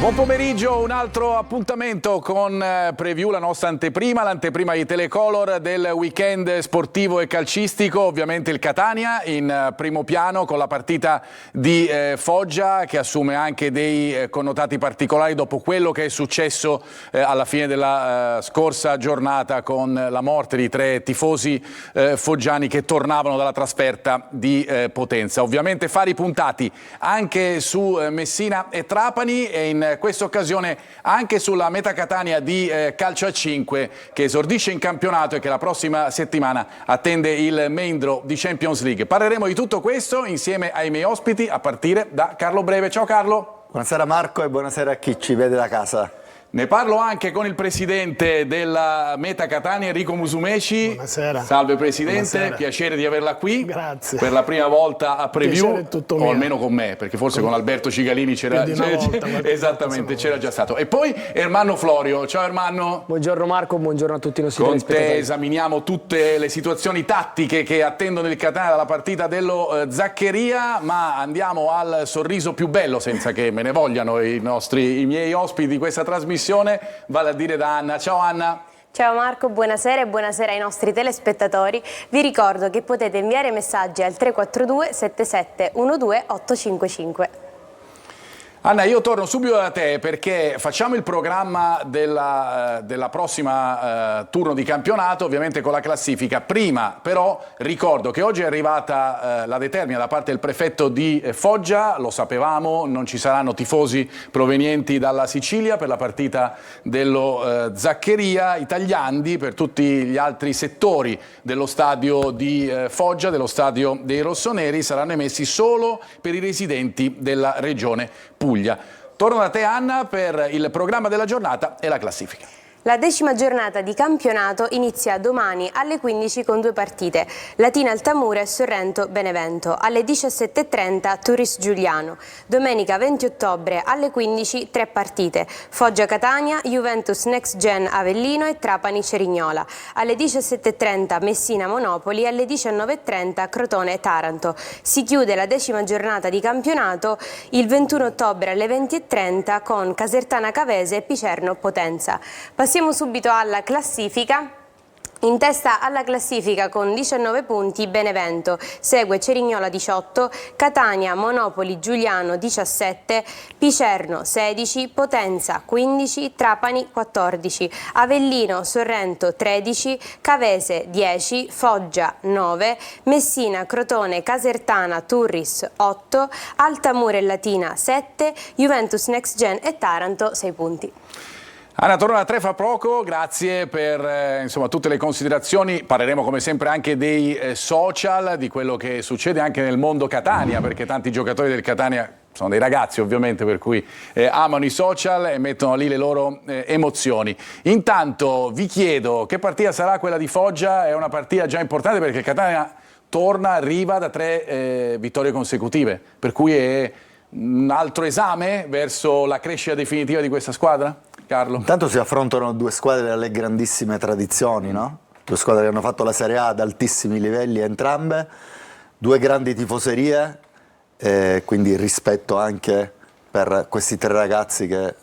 Buon pomeriggio, un altro appuntamento con Preview, la nostra anteprima, l'anteprima di Telecolor del weekend sportivo e calcistico. Ovviamente il Catania in primo piano con la partita di Foggia, che assume anche dei connotati particolari dopo quello che è successo alla fine della scorsa giornata con la morte di 3 tifosi foggiani che tornavano dalla trasferta di Potenza. Ovviamente fari puntati anche su Messina e Trapani e in questa occasione anche sulla Meta Catania di calcio a 5 che esordisce in campionato e che la prossima settimana attende il main draw di Champions League. Parleremo di tutto questo insieme ai miei ospiti a partire da Carlo Breve. Ciao Carlo. Buonasera Marco e buonasera a chi ci vede da casa. Ne parlo anche con il presidente della Meta Catania, Enrico Musumeci. Buonasera. Salve presidente, Buonasera. Piacere di averla qui. Grazie. Per la prima volta a Preview, o almeno con me, perché forse con Alberto Cigalini c'era esattamente, c'era già stato. E poi Ermanno Florio. Ciao Ermanno. Buongiorno Marco, buongiorno a tutti i nostri Con telespettatori. te esaminiamo tutte le situazioni tattiche che attendono il Catania dalla partita dello Zaccheria, ma andiamo al sorriso più bello, senza che me ne vogliano i miei ospiti di questa trasmissione, vale a dire da Anna. Ciao Anna. Ciao Marco, buonasera e buonasera ai nostri telespettatori. Vi ricordo che potete inviare messaggi al 342 77 12 855. Anna, io torno subito da te perché facciamo il programma della prossima turno di campionato, ovviamente con la classifica. Prima però ricordo che oggi è arrivata la determina da parte del prefetto di Foggia, lo sapevamo, non ci saranno tifosi provenienti dalla Sicilia per la partita dello Zaccheria, i tagliandi per tutti gli altri settori dello stadio di Foggia, dello stadio dei rossoneri, saranno emessi solo per i residenti della regione Puglia. Torno da te Anna per il programma della giornata e la classifica. La 10ª giornata di campionato inizia domani alle 15 con 2 partite. Latina Altamura e Sorrento Benevento. Alle 17:30 Turris Giuliano. Domenica 20 ottobre alle 15 3 partite. Foggia Catania, Juventus Next Gen Avellino e Trapani Cerignola. Alle 17:30 Messina Monopoli. Alle 19:30 Crotone Taranto. Si chiude la 10ª giornata di campionato il 21 ottobre alle 20:30 con Casertana Cavese e Picerno Potenza. Passiamo subito alla classifica. In testa alla classifica con 19 punti Benevento, segue Cerignola 18, Catania, Monopoli, Giuliano 17, Picerno 16, Potenza 15, Trapani 14, Avellino, Sorrento 13, Cavese 10, Foggia 9, Messina, Crotone, Casertana, Turris 8, Altamura e Latina 7, Juventus Next Gen e Taranto 6 punti. Anna, torno da te fra poco, grazie per insomma, tutte le considerazioni. Parleremo come sempre anche dei social, di quello che succede anche nel mondo Catania, perché tanti giocatori del Catania sono dei ragazzi ovviamente, per cui amano i social e mettono lì le loro emozioni. Intanto vi chiedo che partita sarà quella di Foggia. È una partita già importante perché il Catania arriva da 3 vittorie consecutive, per cui è un altro esame verso la crescita definitiva di questa squadra? Carlo. Intanto si affrontano 2 squadre dalle grandissime tradizioni, no? 2 squadre che hanno fatto la Serie A ad altissimi livelli entrambe, 2 grandi tifoserie, quindi rispetto anche per questi 3 ragazzi che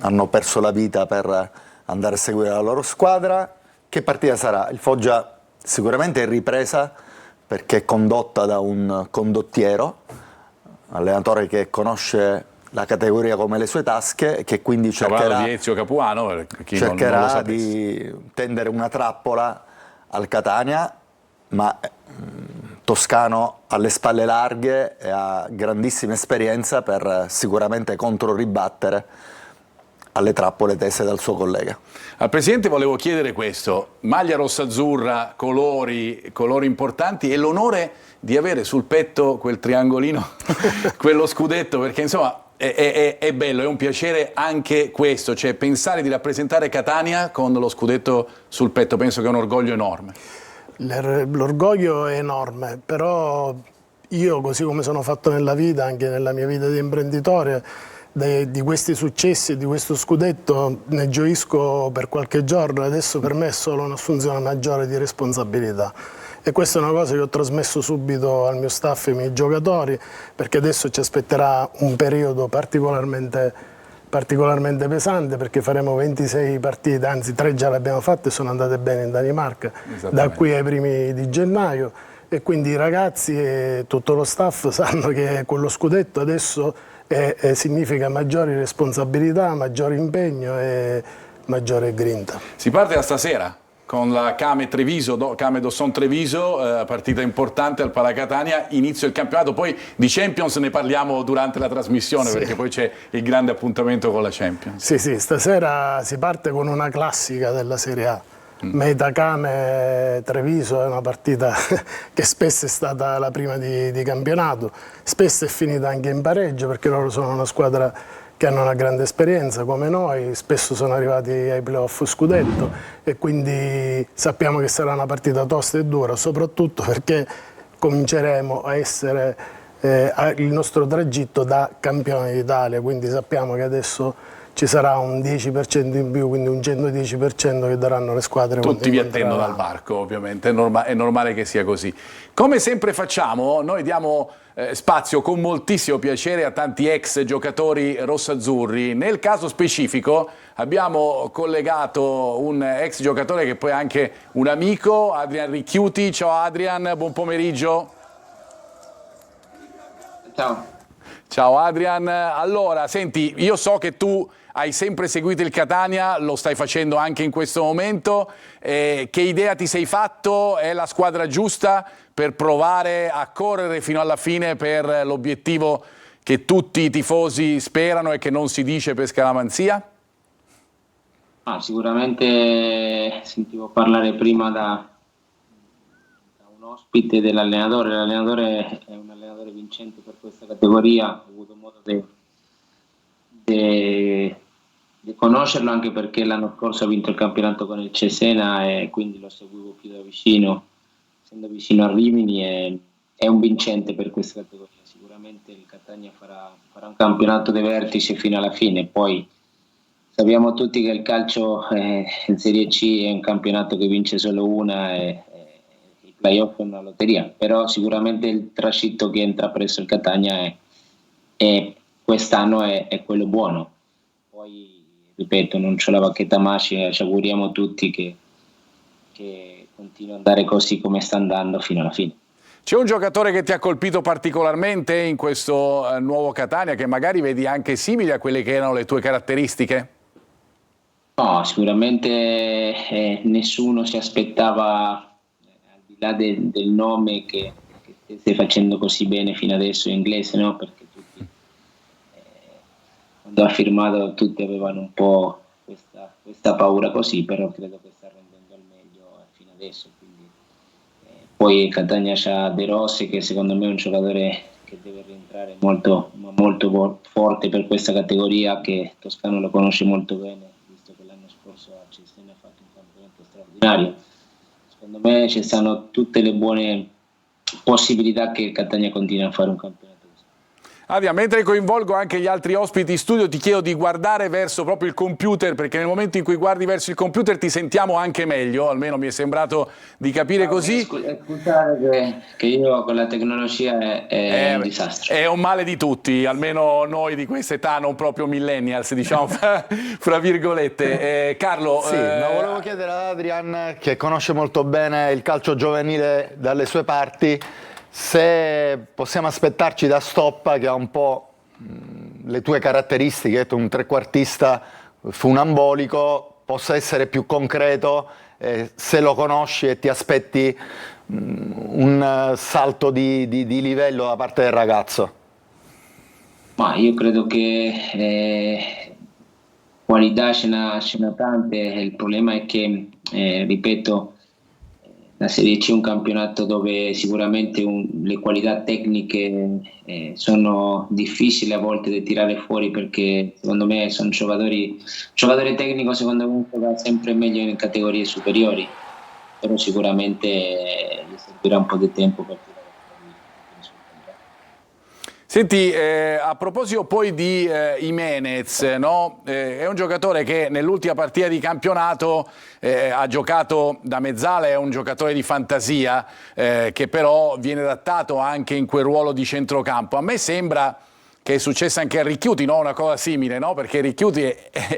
hanno perso la vita per andare a seguire la loro squadra. Che partita sarà? Il Foggia sicuramente è ripresa perché è condotta da un condottiero, allenatore che conosce la categoria come le sue tasche e che quindi cercherà, di Ezio Capuano, per chi cercherà non lo di tendere una trappola al Catania, ma toscano alle spalle larghe e ha grandissima esperienza per sicuramente controribattere alle trappole tese dal suo collega. Al Presidente volevo chiedere questo: maglia rossa-azzurra, colori importanti e l'onore di avere sul petto quel triangolino, quello scudetto, perché insomma è bello, è un piacere anche questo, cioè pensare di rappresentare Catania con lo scudetto sul petto, penso che è un orgoglio enorme. L'orgoglio è enorme, però io, così come sono fatto nella vita, anche nella mia vita di imprenditore, di questi successi, di questo scudetto ne gioisco per qualche giorno. Adesso per me è solo un'assunzione maggiore di responsabilità. E questa è una cosa che ho trasmesso subito al mio staff e ai miei giocatori, perché adesso ci aspetterà un periodo particolarmente particolarmente pesante perché faremo 26 partite, anzi 3 già le abbiamo fatte e sono andate bene in Danimarca, da qui ai primi di gennaio, e quindi i ragazzi e tutto lo staff sanno che quello scudetto adesso significa maggiori responsabilità, maggiore impegno e maggiore grinta. Si parte da stasera con la Came Treviso, Came Dosson Treviso, partita importante al Palacatania, inizio il campionato, poi di Champions ne parliamo durante la trasmissione, sì, perché poi c'è il grande appuntamento con la Champions. Sì, sì, stasera si parte con una classica della Serie A. Meta Came Treviso è una partita che spesso è stata la prima di campionato, spesso è finita anche in pareggio perché loro sono una squadra che hanno una grande esperienza come noi, spesso sono arrivati ai playoff scudetto e quindi sappiamo che sarà una partita tosta e dura, soprattutto perché cominceremo a essere il nostro tragitto da campione d'Italia, quindi sappiamo che adesso ci sarà un 10% in più, quindi un 110% che daranno le squadre. Tutti vi attendono dal varco, ovviamente, è normale che sia così. Come sempre facciamo, noi diamo spazio con moltissimo piacere a tanti ex giocatori rossazzurri. Nel caso specifico abbiamo collegato un ex giocatore che poi è anche un amico, Adrian Ricchiuti. Ciao Adrian, buon pomeriggio. Ciao. Ciao Adrian, allora senti, io so che tu hai sempre seguito il Catania, lo stai facendo anche in questo momento, che idea ti sei fatto? È la squadra giusta per provare a correre fino alla fine per l'obiettivo che tutti i tifosi sperano e che non si dice per scaramanzia? Sicuramente sentivo parlare prima da un ospite dell'allenatore. L'allenatore è un allenatore vincente per questa categoria, ho avuto modo di conoscerlo anche perché l'anno scorso ha vinto il campionato con il Cesena e quindi lo seguivo più da vicino, essendo vicino a Rimini, è un vincente per questa categoria. Sicuramente il Catania farà un campionato di vertice fino alla fine, poi sappiamo tutti che il calcio in Serie C è un campionato che vince solo una e il playoff è una lotteria, però sicuramente il tragitto che entra presso il Catania è quest'anno è quello buono. Poi ripeto, non c'è la bacchetta magica, ci auguriamo tutti che continui ad andare così come sta andando fino alla fine. C'è un giocatore che ti ha colpito particolarmente in questo nuovo Catania, che magari vedi anche simili a quelle che erano le tue caratteristiche? No, sicuramente nessuno si aspettava, al di là del nome che stai facendo così bene fino adesso in inglese, no? Perché tutti, quando ha firmato, tutti avevano un po' questa paura così, però credo che sta rendendo al meglio fino adesso. Quindi, poi Catania c'ha De Rossi, che secondo me è un giocatore che deve rientrare molto forte per questa categoria, che Toscano lo conosce molto bene, visto che l'anno scorso a Cesena ha fatto un campionato straordinario. Secondo me ci stanno tutte le buone possibilità che Catania continui a fare un campionato così. Adrian, mentre coinvolgo anche gli altri ospiti in studio, ti chiedo di guardare verso proprio il computer, perché nel momento in cui guardi verso il computer ti sentiamo anche meglio, almeno mi è sembrato di capire così. Scusate che io con la tecnologia è un disastro. È un male di tutti, almeno noi di questa età, non proprio millennials, diciamo, fra virgolette. Carlo... Sì, volevo chiedere ad Adrian, che conosce molto bene il calcio giovanile dalle sue parti, se possiamo aspettarci da Stoppa, che ha un po' le tue caratteristiche, un trequartista funambolico, possa essere più concreto, se lo conosci e ti aspetti un salto di livello da parte del ragazzo. Ma io credo che qualità ce n'ha tante, il problema è che, ripeto, la Serie C è un campionato dove sicuramente le qualità tecniche sono difficili a volte da tirare fuori, perché secondo me sono giocatore tecnico, secondo me gioca sempre meglio in categorie superiori, però sicuramente gli servirà un po' di tempo per tirare fuori. Senti, a proposito poi di Jimenez, no? È un giocatore che nell'ultima partita di campionato ha giocato da mezzala, è un giocatore di fantasia che però viene adattato anche in quel ruolo di centrocampo. A me sembra che è successa anche a Ricchiuti, no? Una cosa simile, no? Perché Ricchiuti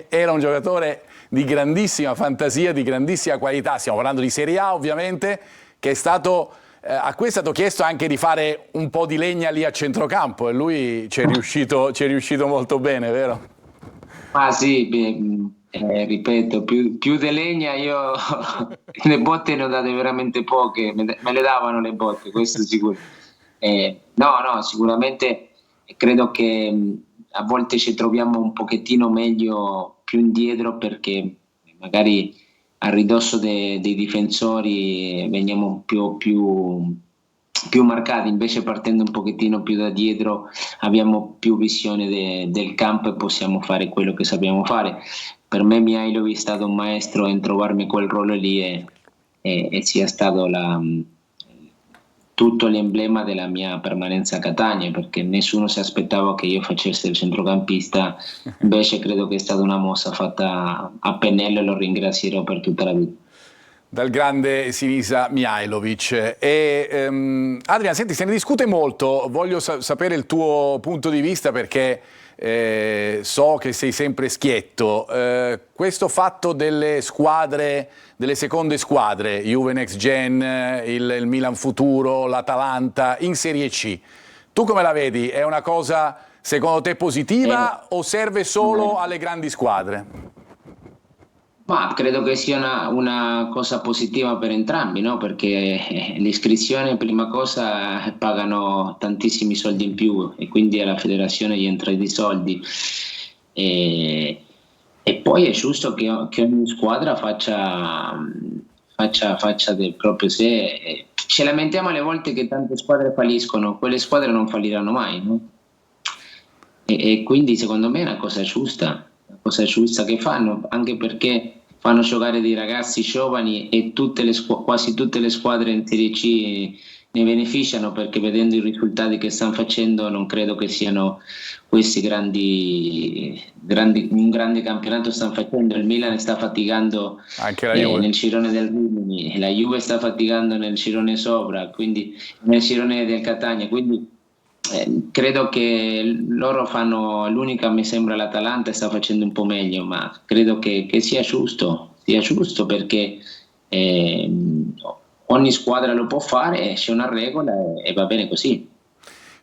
era un giocatore di grandissima fantasia, di grandissima qualità, stiamo parlando di Serie A ovviamente, che è stato, a cui è stato chiesto anche di fare un po' di legna lì a centrocampo e lui ci è riuscito molto bene, vero? Ah sì, ripeto, più di legna io le botte ne ho date veramente poche, me le davano le botte, questo sicuro. No, sicuramente credo che a volte ci troviamo un pochettino meglio più indietro perché magari a ridosso dei difensori veniamo più marcati, invece partendo un pochettino più da dietro abbiamo più visione del campo e possiamo fare quello che sappiamo fare. Per me Mihajlović è stato un maestro in trovarmi quel ruolo lì e sia stato tutto l'emblema della mia permanenza a Catania, perché nessuno si aspettava che io facessi il centrocampista, invece credo che è stata una mossa fatta a pennello e lo ringrazierò per tutta la vita. Dal grande Sinisa Mihajlović. Adrian, senti, se ne discute molto, voglio sapere il tuo punto di vista perché so che sei sempre schietto. Questo fatto delle squadre, delle seconde squadre, Juve Next Gen, il Milan Futuro, l'Atalanta, in Serie C, tu come la vedi? È una cosa secondo te positiva o serve solo alle grandi squadre? Ma credo che sia una cosa positiva per entrambi, no? Perché l'iscrizione, prima cosa, pagano tantissimi soldi in più e quindi alla federazione gli entra di soldi. E poi è giusto che ogni squadra faccia del proprio sé. Ci lamentiamo alle volte che tante squadre falliscono, quelle squadre non falliranno mai, no? E quindi secondo me è una cosa giusta che fanno, anche perché fanno giocare dei ragazzi giovani e quasi tutte le squadre in Serie C ne beneficiano, perché vedendo i risultati che stanno facendo non credo che siano questi un grande campionato stanno facendo. Il Milan sta faticando anche la Juve. Nel girone del Rimini, la Juve sta faticando nel girone sopra, quindi nel girone del Catania, quindi credo che loro fanno l'unica, mi sembra l'Atalanta sta facendo un po' meglio, ma credo che sia giusto perché ogni squadra lo può fare, c'è una regola e va bene così.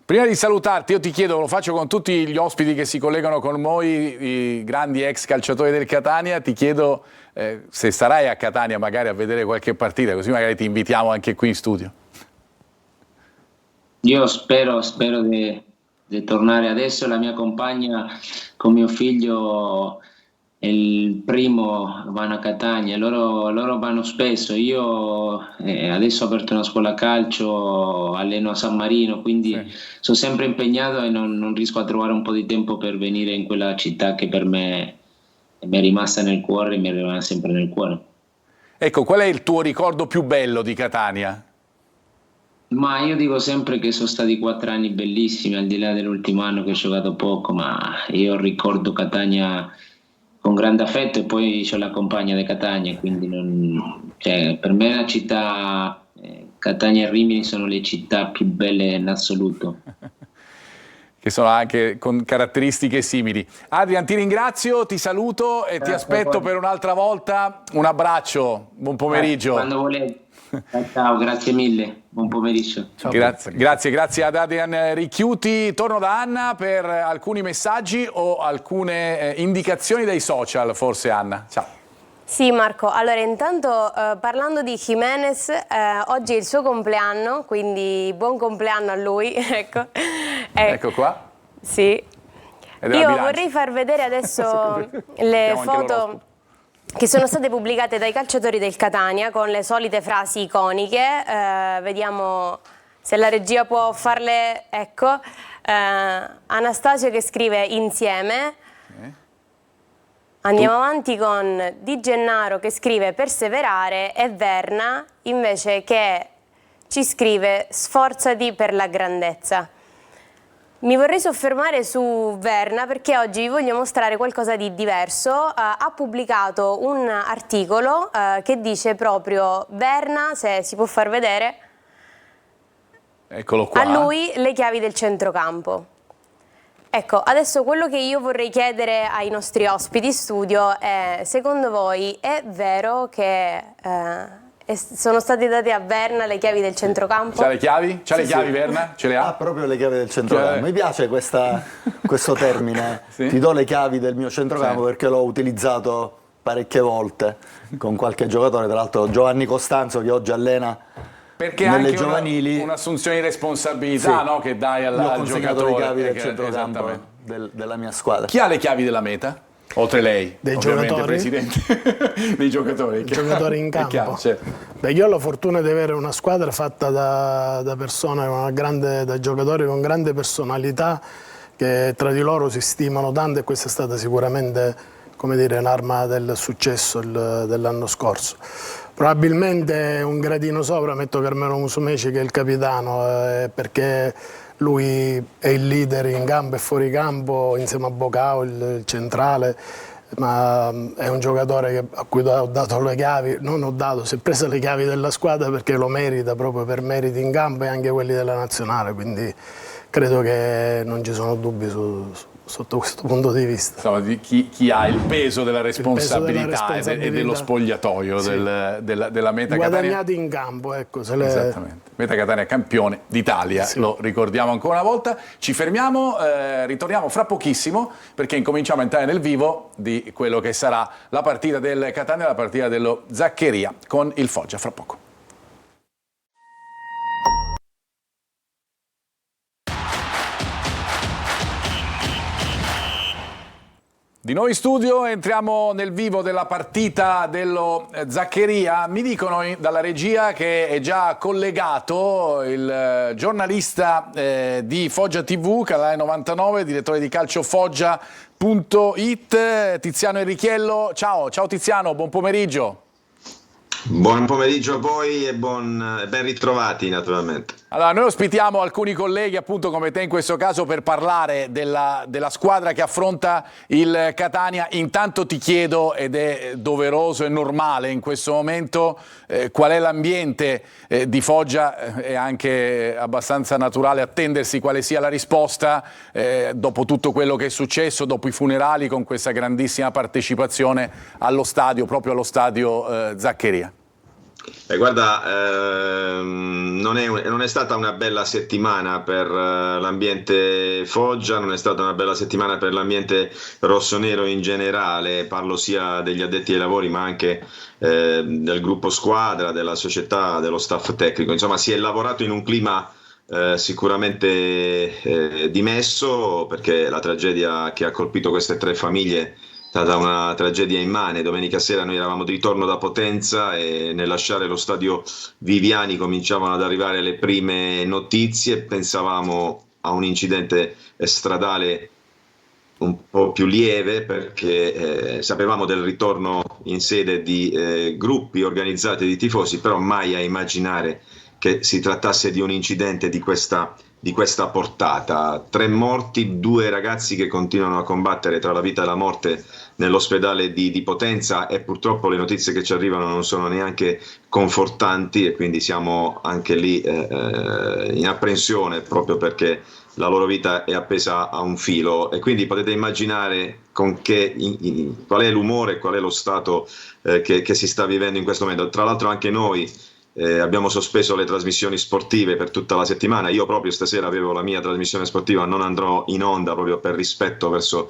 Prima di salutarti io ti chiedo, lo faccio con tutti gli ospiti che si collegano con noi, i grandi ex calciatori del Catania, ti chiedo se sarai a Catania magari a vedere qualche partita, così magari ti invitiamo anche qui in studio. Io spero di tornare adesso. La mia compagna con mio figlio il primo vanno a Catania, loro vanno spesso. Io adesso ho aperto una scuola calcio, alleno a San Marino, quindi sono sempre impegnato e non riesco a trovare un po' di tempo per venire in quella città che per me mi è rimasta nel cuore e mi rimane sempre nel cuore. Ecco, qual è il tuo ricordo più bello di Catania? Ma io dico sempre che sono stati 4 anni bellissimi, al di là dell'ultimo anno che ho giocato poco, ma io ricordo Catania con grande affetto e poi ho la compagna di Catania, quindi per me la città, Catania e Rimini sono le città più belle in assoluto. Che sono anche con caratteristiche simili. Adrian, ti ringrazio, ti saluto e ti aspetto per un'altra volta. Un abbraccio, buon pomeriggio. Quando volete. Ciao, grazie mille, buon pomeriggio. Ciao. Grazie ad Adrian Ricchiuti. Torno da Anna per alcuni messaggi o alcune indicazioni dai social, forse Anna. Ciao. Sì Marco, allora intanto parlando di Jimenez, oggi è il suo compleanno, quindi buon compleanno a lui. Ecco qua. Sì. Io vorrei far vedere adesso le foto che sono state pubblicate dai calciatori del Catania con le solite frasi iconiche. Vediamo se la regia può farle. Ecco, Anastasio che scrive insieme. Andiamo avanti con Di Gennaro che scrive perseverare e Verna invece che ci scrive sforzati per la grandezza. Mi vorrei soffermare su Verna perché oggi vi voglio mostrare qualcosa di diverso. Ha pubblicato un articolo che dice proprio Verna, se si può far vedere, eccolo qua. a lui le chiavi del centrocampo. Ecco, adesso quello che io vorrei chiedere ai nostri ospiti in studio è, secondo voi è vero che sono state date a Verna le chiavi del centrocampo? C'ha le chiavi? C'ha le chiavi, sì. Verna? Ce le ha? Ah, proprio le chiavi del centrocampo. Mi piace questo termine. Sì? Ti do le chiavi del mio centrocampo, Sì. perché l'ho utilizzato parecchie volte con qualche giocatore, tra l'altro Giovanni Costanzo, che oggi allena Perché nelle anche giovanili. un'assunzione di responsabilità, Sì. no? Che dai Io ho al consegnato giocatore. le chiavi del Esattamente. centrocampo della mia squadra. Chi ha le chiavi della meta? Oltre lei, Dei ovviamente, giocatori? Presidente. Dei giocatori. Giocatori in È chiaro, campo. certo. Beh, io ho la fortuna di avere una squadra fatta da persone, da giocatori con grande personalità, che tra di loro si stimano tanto, e questa è stata sicuramente, come dire, un'arma del successo dell'anno scorso. Probabilmente un gradino sopra metto Carmelo Musumeci, che è il capitano, perché lui è il leader in campo e fuori campo, insieme a Bocao, il centrale, ma è un giocatore a cui ho dato le chiavi, si è preso le chiavi della squadra perché lo merita, proprio per meriti in campo, e anche quelli della nazionale, quindi credo che non ci sono dubbi sotto questo punto di vista. Insomma, di chi ha il peso della responsabilità, responsabilità e dello spogliatoio, sì, della Meta Catania. Guadagnati in campo, ecco. Esattamente. Meta Catania campione d'Italia, sì, lo ricordiamo ancora una volta. Ci fermiamo, ritorniamo fra pochissimo, perché incominciamo a entrare nel vivo di quello che sarà la partita del Catania, la partita dello Zaccheria con il Foggia, fra poco. Di nuovo in studio, entriamo nel vivo della partita dello Zaccheria. Mi dicono dalla regia che è già collegato il giornalista di Foggia TV, canale 99, direttore di calciofoggia.it, Tiziano Enrichiello. Ciao Tiziano, buon pomeriggio. Buon pomeriggio a voi e ben ritrovati, naturalmente. Allora, noi ospitiamo alcuni colleghi, appunto come te in questo caso, per parlare della squadra che affronta il Catania. Intanto ti chiedo, ed è doveroso e normale in questo momento, qual è l'ambiente di Foggia. È anche abbastanza naturale attendersi quale sia la risposta dopo tutto quello che è successo, dopo i funerali, con questa grandissima partecipazione allo stadio, proprio allo stadio Zaccheria. Guarda, non è stata una bella settimana per l'ambiente Foggia, non è stata una bella settimana per l'ambiente rossonero in generale, parlo sia degli addetti ai lavori ma anche del gruppo squadra, della società, dello staff tecnico. Insomma, si è lavorato in un clima sicuramente dimesso, perché la tragedia che ha colpito queste tre famiglie è stata una tragedia immane. Domenica sera noi eravamo di ritorno da Potenza e nel lasciare lo stadio Viviani cominciavano ad arrivare le prime notizie. Pensavamo a un incidente stradale un po' più lieve, perché sapevamo del ritorno in sede di gruppi organizzati di tifosi, però mai a immaginare che si trattasse di un incidente di questa portata. 3 morti, 2 ragazzi che continuano a combattere tra la vita e la morte nell'ospedale di Potenza, e purtroppo le notizie che ci arrivano non sono neanche confortanti, e quindi siamo anche lì in apprensione, proprio perché la loro vita è appesa a un filo, e quindi potete immaginare qual è l'umore, qual è lo stato che si sta vivendo in questo momento. Tra l'altro anche noi abbiamo sospeso le trasmissioni sportive per tutta la settimana. Io proprio stasera avevo la mia trasmissione sportiva, non andrò in onda proprio per rispetto verso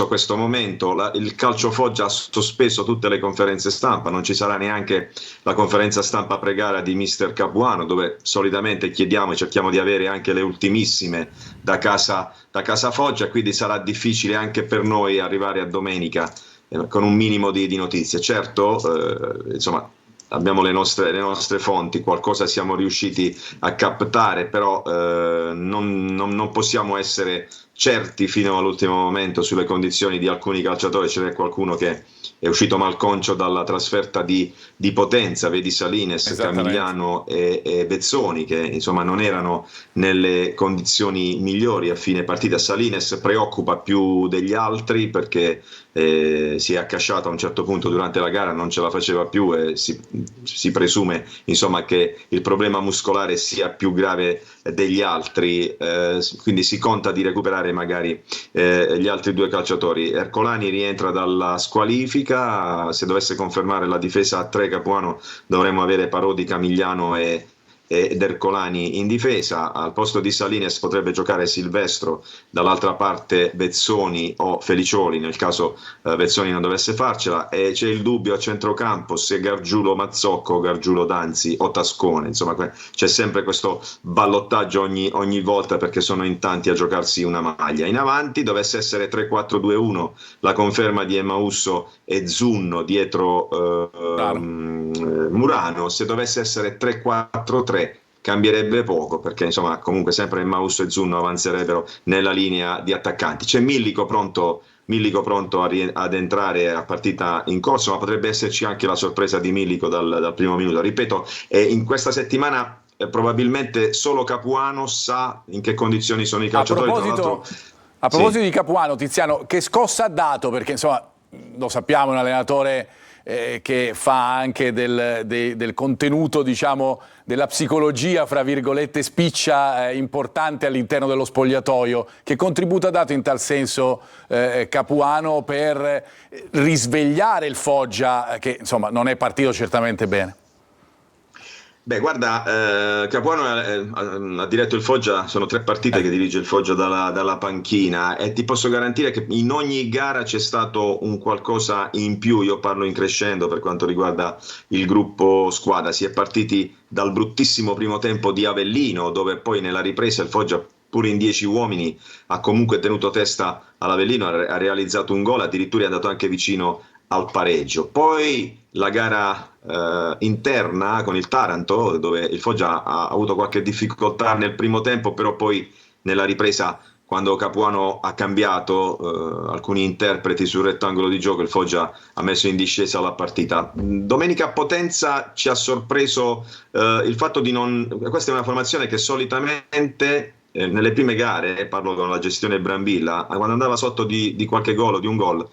questo momento. Il Calcio Foggia ha sospeso tutte le conferenze stampa, non ci sarà neanche la conferenza stampa pre-gara di mister Capuano, dove solitamente chiediamo e cerchiamo di avere anche le ultimissime da casa Foggia, quindi sarà difficile anche per noi arrivare a domenica con un minimo di notizie. Certo, insomma, abbiamo le nostre fonti, qualcosa siamo riusciti a captare, però non possiamo essere certi fino all'ultimo momento sulle condizioni di alcuni calciatori. Ce n'è qualcuno che è uscito malconcio dalla trasferta di Potenza, vedi Salines, Camigliano e Bezzoni, che insomma non erano nelle condizioni migliori a fine partita. Salines preoccupa più degli altri perché si è accasciato a un certo punto durante la gara, non ce la faceva più, e si presume insomma che il problema muscolare sia più grave degli altri, quindi si conta di recuperare fare magari gli altri due calciatori. Ercolani rientra dalla squalifica, se dovesse confermare la difesa a 3 Capuano dovremmo avere Parodi, Camigliano ed Ercolani in difesa. Al posto di Salines potrebbe giocare Silvestro, dall'altra parte Vezzoni o Felicioli nel caso Vezzoni non dovesse farcela, e c'è il dubbio a centrocampo se Gargiulo Mazzocco, Gargiulo Danzi o Tascone. Insomma, c'è sempre questo ballottaggio ogni volta, perché sono in tanti a giocarsi una maglia. In avanti dovesse essere 3-4-2-1, la conferma di Emausso e Zunno dietro Murano. Se dovesse essere 3-4-3 cambierebbe poco, perché insomma comunque sempre Emausso e Zunno avanzerebbero nella linea di attaccanti. C'è Millico pronto ad entrare a partita in corso, ma potrebbe esserci anche la sorpresa di Millico dal primo minuto. Ripeto, in questa settimana probabilmente solo Capuano sa in che condizioni sono i calciatori. A proposito di Capuano, Tiziano, che scossa ha dato? Perché insomma lo sappiamo, è un allenatore che fa anche del contenuto, diciamo, della psicologia, fra virgolette, spiccia importante all'interno dello spogliatoio. Che contributo ha dato in tal senso Capuano per risvegliare il Foggia, che insomma non è partito certamente bene? Beh, guarda, Capuano ha diretto il Foggia, sono 3 partite che dirige il Foggia dalla panchina, e ti posso garantire che in ogni gara c'è stato un qualcosa in più. Io parlo in crescendo per quanto riguarda il gruppo squadra. Si è partiti dal bruttissimo primo tempo di Avellino, dove poi nella ripresa il Foggia, pur in 10 uomini, ha comunque tenuto testa all'Avellino, ha realizzato un gol, addirittura è andato anche vicino al pareggio. Poi la gara interna con il Taranto, dove il Foggia ha avuto qualche difficoltà nel primo tempo, però poi nella ripresa, quando Capuano ha cambiato alcuni interpreti sul rettangolo di gioco, il Foggia ha messo in discesa la partita. Domenica a Potenza ci ha sorpreso il fatto di non... Questa è una formazione che solitamente nelle prime gare, parlo con la gestione Brambilla, quando andava sotto di qualche gol o di un gol,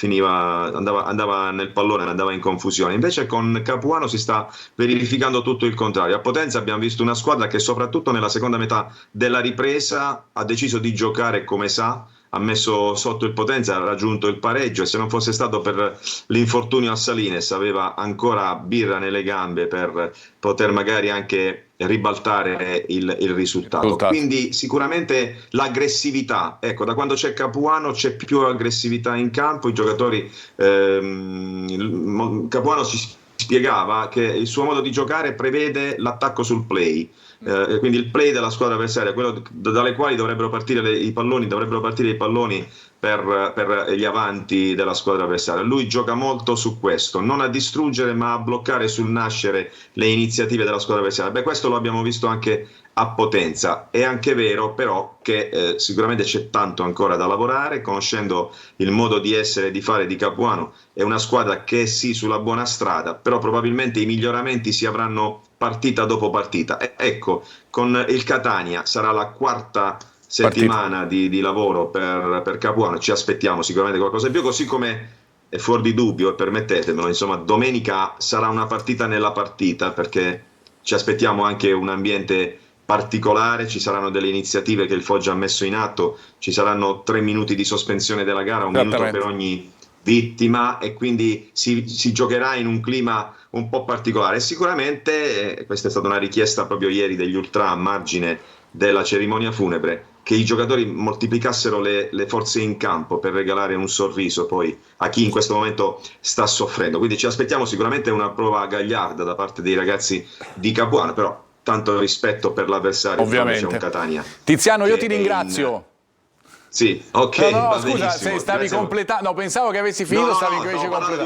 andava nel pallone, andava in confusione. Invece con Capuano si sta verificando tutto il contrario. A Potenza abbiamo visto una squadra che soprattutto nella seconda metà della ripresa ha deciso di giocare come sa, ha messo sotto il Potenza, ha raggiunto il pareggio, e se non fosse stato per l'infortunio a Salines aveva ancora birra nelle gambe per poter magari anche ribaltare il risultato. Quindi sicuramente l'aggressività, ecco, da quando c'è Capuano c'è più aggressività in campo. I giocatori, Capuano si spiegava che il suo modo di giocare prevede l'attacco sul play, quindi il play della squadra avversaria, quello dalle quali dovrebbero partire i palloni per gli avanti della squadra avversaria. Lui gioca molto su questo, non a distruggere ma a bloccare sul nascere le iniziative della squadra avversaria. Beh, questo lo abbiamo visto anche a Potenza. È anche vero però che sicuramente c'è tanto ancora da lavorare. Conoscendo il modo di essere e di fare di Capuano, è una squadra che è sì sulla buona strada, però probabilmente i miglioramenti si avranno partita dopo partita. Ecco, con il Catania sarà la 4ª settimana di lavoro per Capuano, ci aspettiamo sicuramente qualcosa in più, così come è fuori di dubbio, e permettetemelo, insomma, domenica sarà una partita nella partita, perché ci aspettiamo anche un ambiente particolare, ci saranno delle iniziative che il Foggia ha messo in atto, ci saranno 3 minuti di sospensione della gara, 1 minuto per ogni vittima, e quindi si giocherà in un clima un po' particolare. E sicuramente questa è stata una richiesta proprio ieri degli ultra a margine della cerimonia funebre, che i giocatori moltiplicassero le forze in campo per regalare un sorriso poi a chi in questo momento sta soffrendo. Quindi ci aspettiamo sicuramente una prova gagliarda da parte dei ragazzi di Capuano, però tanto rispetto per l'avversario. Ovviamente. C'è un Catania. Tiziano, io ti ringrazio. Sì, ok. No, scusa, se stavi completando, no, pensavo che avessi finito, stavi invece completando.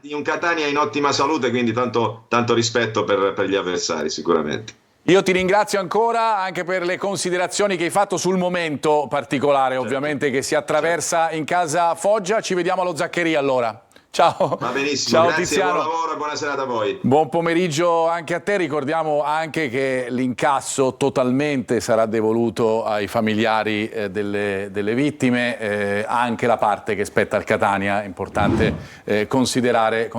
Di un Catania in ottima salute, quindi tanto rispetto per gli avversari sicuramente. Io ti ringrazio ancora anche per le considerazioni che hai fatto sul momento particolare, ovviamente, che si attraversa in casa Foggia. Ci vediamo allo Zaccheria allora. Ciao. Va benissimo, ciao, grazie, Tiziano. buon lavoro, buona serata a voi. Buon pomeriggio anche a te. Ricordiamo anche che l'incasso totalmente sarà devoluto ai familiari delle vittime, anche la parte che spetta al Catania. È importante considerare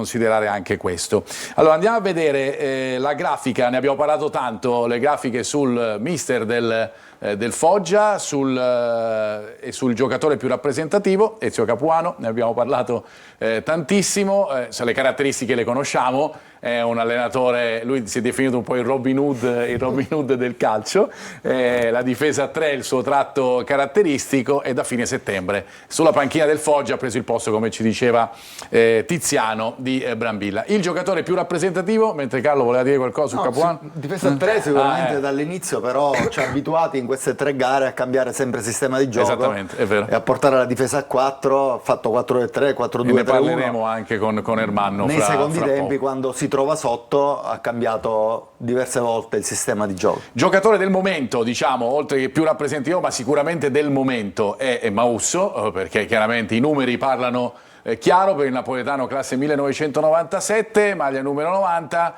anche questo. Allora andiamo a vedere la grafica, ne abbiamo parlato tanto, le grafiche sul mister del del Foggia e sul giocatore più rappresentativo, Ezio Capuano. Ne abbiamo parlato tantissimo, le caratteristiche le conosciamo. È un allenatore, lui si è definito un po' il Robin Hood del calcio, la difesa a 3 è il suo tratto caratteristico, e da fine settembre sulla panchina del Foggia ha preso il posto, come ci diceva Tiziano, di Brambilla. Il giocatore più rappresentativo, mentre Carlo voleva dire qualcosa su Capuano? Difesa a 3 sicuramente dall'inizio, però ci ha abituati in queste 3 gare a cambiare sempre sistema di gioco. Esattamente, è vero. E a portare la difesa a 4, ha fatto 4-3, 4-2-3-1. Ne parleremo anche con Ermanno nei secondi fra tempi, poco. quando si trova sotto, ha cambiato diverse volte il sistema di gioco. Giocatore del momento, diciamo, oltre che più rappresentativo, ma sicuramente del momento, è Mausso, perché chiaramente i numeri parlano chiaro per il napoletano classe 1997, maglia numero 90,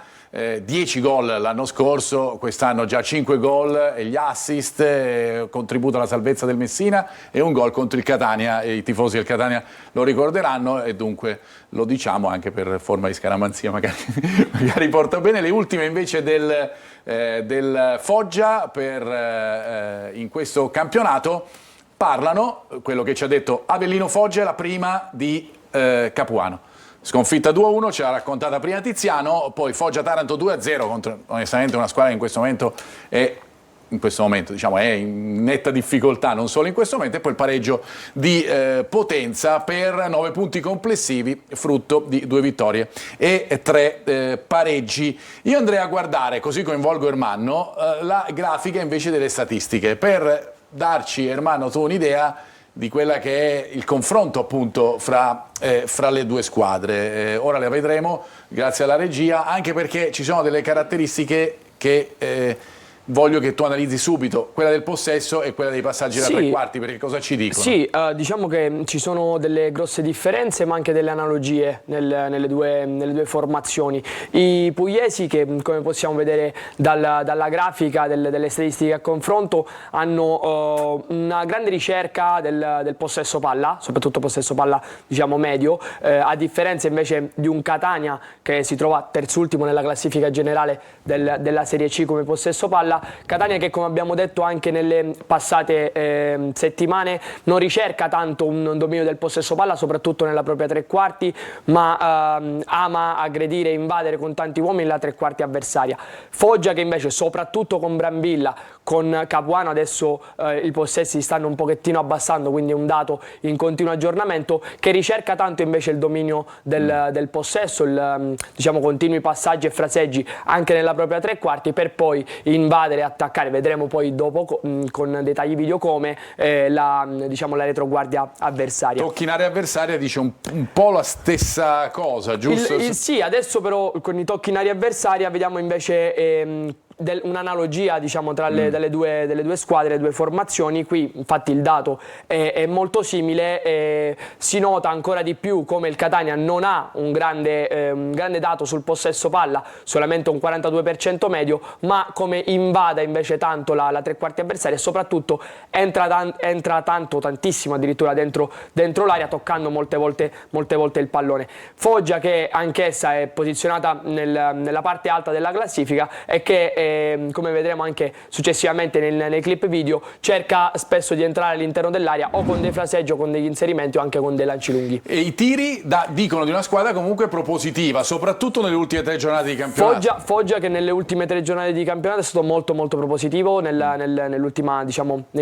10 gol l'anno scorso, quest'anno già 5 gol e gli assist, contributo alla salvezza del Messina e un gol contro il Catania, e i tifosi del Catania lo ricorderanno, e dunque lo diciamo anche per forma di scaramanzia, magari porta bene. Le ultime invece del Foggia in questo campionato parlano, quello che ci ha detto Avellino Foggia è la prima di Capuano. Sconfitta 2-1, ce l'ha raccontata prima Tiziano, poi Foggia-Taranto 2-0 contro onestamente una squadra che in questo momento diciamo, è in netta difficoltà, non solo in questo momento, e poi il pareggio di Potenza per 9 punti complessivi, frutto di 2 vittorie e 3 pareggi. Io andrei a guardare, così coinvolgo Ermanno, la grafica invece delle statistiche, per darci, Ermanno, tu un'idea di quella che è il confronto appunto fra le due squadre. Ora le vedremo grazie alla regia, anche perché ci sono delle caratteristiche che voglio che tu analizzi subito, quella del possesso e quella dei passaggi da 3 quarti, perché cosa ci dicono? Sì, diciamo che ci sono delle grosse differenze, ma anche delle analogie nelle due formazioni. I pugliesi, che come possiamo vedere dalla grafica delle statistiche a confronto, hanno una grande ricerca del possesso palla, soprattutto possesso palla diciamo medio, a differenza invece di un Catania che si trova terzultimo nella classifica generale della Serie C come possesso palla. Catania che, come abbiamo detto anche nelle passate settimane, non ricerca tanto un dominio del possesso palla, soprattutto nella propria 3 quarti, ma ama aggredire e invadere con tanti uomini la 3 quarti avversaria. Foggia che invece, soprattutto con Brambilla, con Capuano, adesso i possessi stanno un pochettino abbassando, quindi è un dato in continuo aggiornamento, che ricerca tanto invece il dominio del possesso, diciamo continui passaggi e fraseggi anche nella propria 3 quarti, per poi invadere e attaccare. Vedremo poi dopo con dettagli video come la retroguardia avversaria. Tocchi in area avversaria dice un po' la stessa cosa, giusto? Sì, adesso però con i tocchi in area avversaria vediamo invece un'analogia diciamo tra delle due squadre, le due formazioni. Qui infatti il dato è molto simile, si nota ancora di più come il Catania non ha un grande dato sul possesso palla, solamente un 42% medio, ma come invada invece tanto la 3 quarti avversaria, e soprattutto entra tantissimo addirittura dentro l'area, toccando molte volte il pallone. Foggia, che anch'essa è posizionata nella parte alta della classifica e che come vedremo anche successivamente nei clip video, cerca spesso di entrare all'interno dell'area o con dei fraseggi o con degli inserimenti o anche con dei lanci lunghi. E i tiri dicono di una squadra comunque propositiva, soprattutto nelle ultime 3 giornate di campionato. Foggia che nelle ultime 3 giornate di campionato è stato molto propositivo negli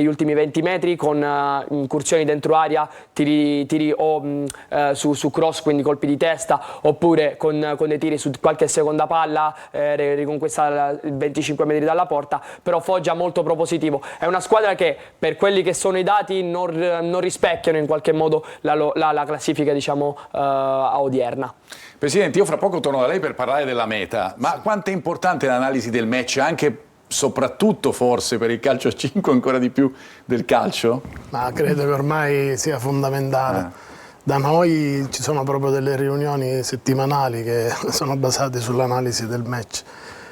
ultimi 20 metri, con incursioni dentro area, tiri o su cross, quindi colpi di testa, oppure con dei tiri su qualche seconda palla, riconquistata 25 metri dalla porta. Però Foggia molto propositivo, è una squadra che, per quelli che sono i dati, non rispecchiano in qualche modo la classifica diciamo odierna. Presidente, io fra poco torno da lei per parlare della meta, ma quanto è importante l'analisi del match, anche soprattutto forse per il calcio a 5 ancora di più del calcio? Ma credo che ormai sia fondamentale. Da noi ci sono proprio delle riunioni settimanali che sono basate sull'analisi del match,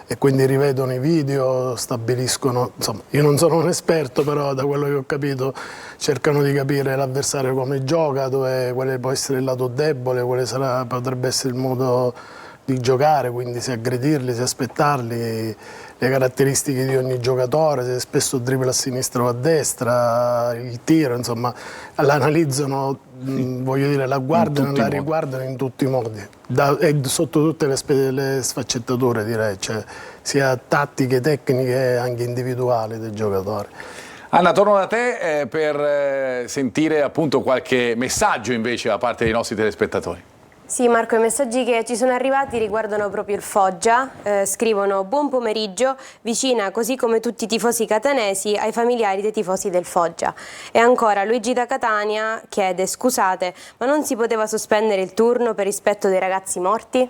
e quindi rivedono i video, stabiliscono, insomma, io non sono un esperto, però da quello che ho capito cercano di capire l'avversario come gioca, quale può essere il lato debole, quale potrebbe essere il modo di giocare, quindi se aggredirli, se aspettarli, le caratteristiche di ogni giocatore, se spesso dribbla a sinistra o a destra, il tiro, insomma, l'analizzano, voglio dire, la guardano e la riguardano in tutti i modi, e sotto tutte le sfaccettature, direi, cioè, sia tattiche, tecniche e anche individuali dei giocatori. Anna, torno da te per sentire appunto qualche messaggio invece da parte dei nostri telespettatori. Sì, Marco, i messaggi che ci sono arrivati riguardano proprio il Foggia. Scrivono: buon pomeriggio, vicina così come tutti i tifosi catanesi ai familiari dei tifosi del Foggia. E ancora Luigi da Catania chiede: scusate, ma non si poteva sospendere il turno per rispetto dei ragazzi morti?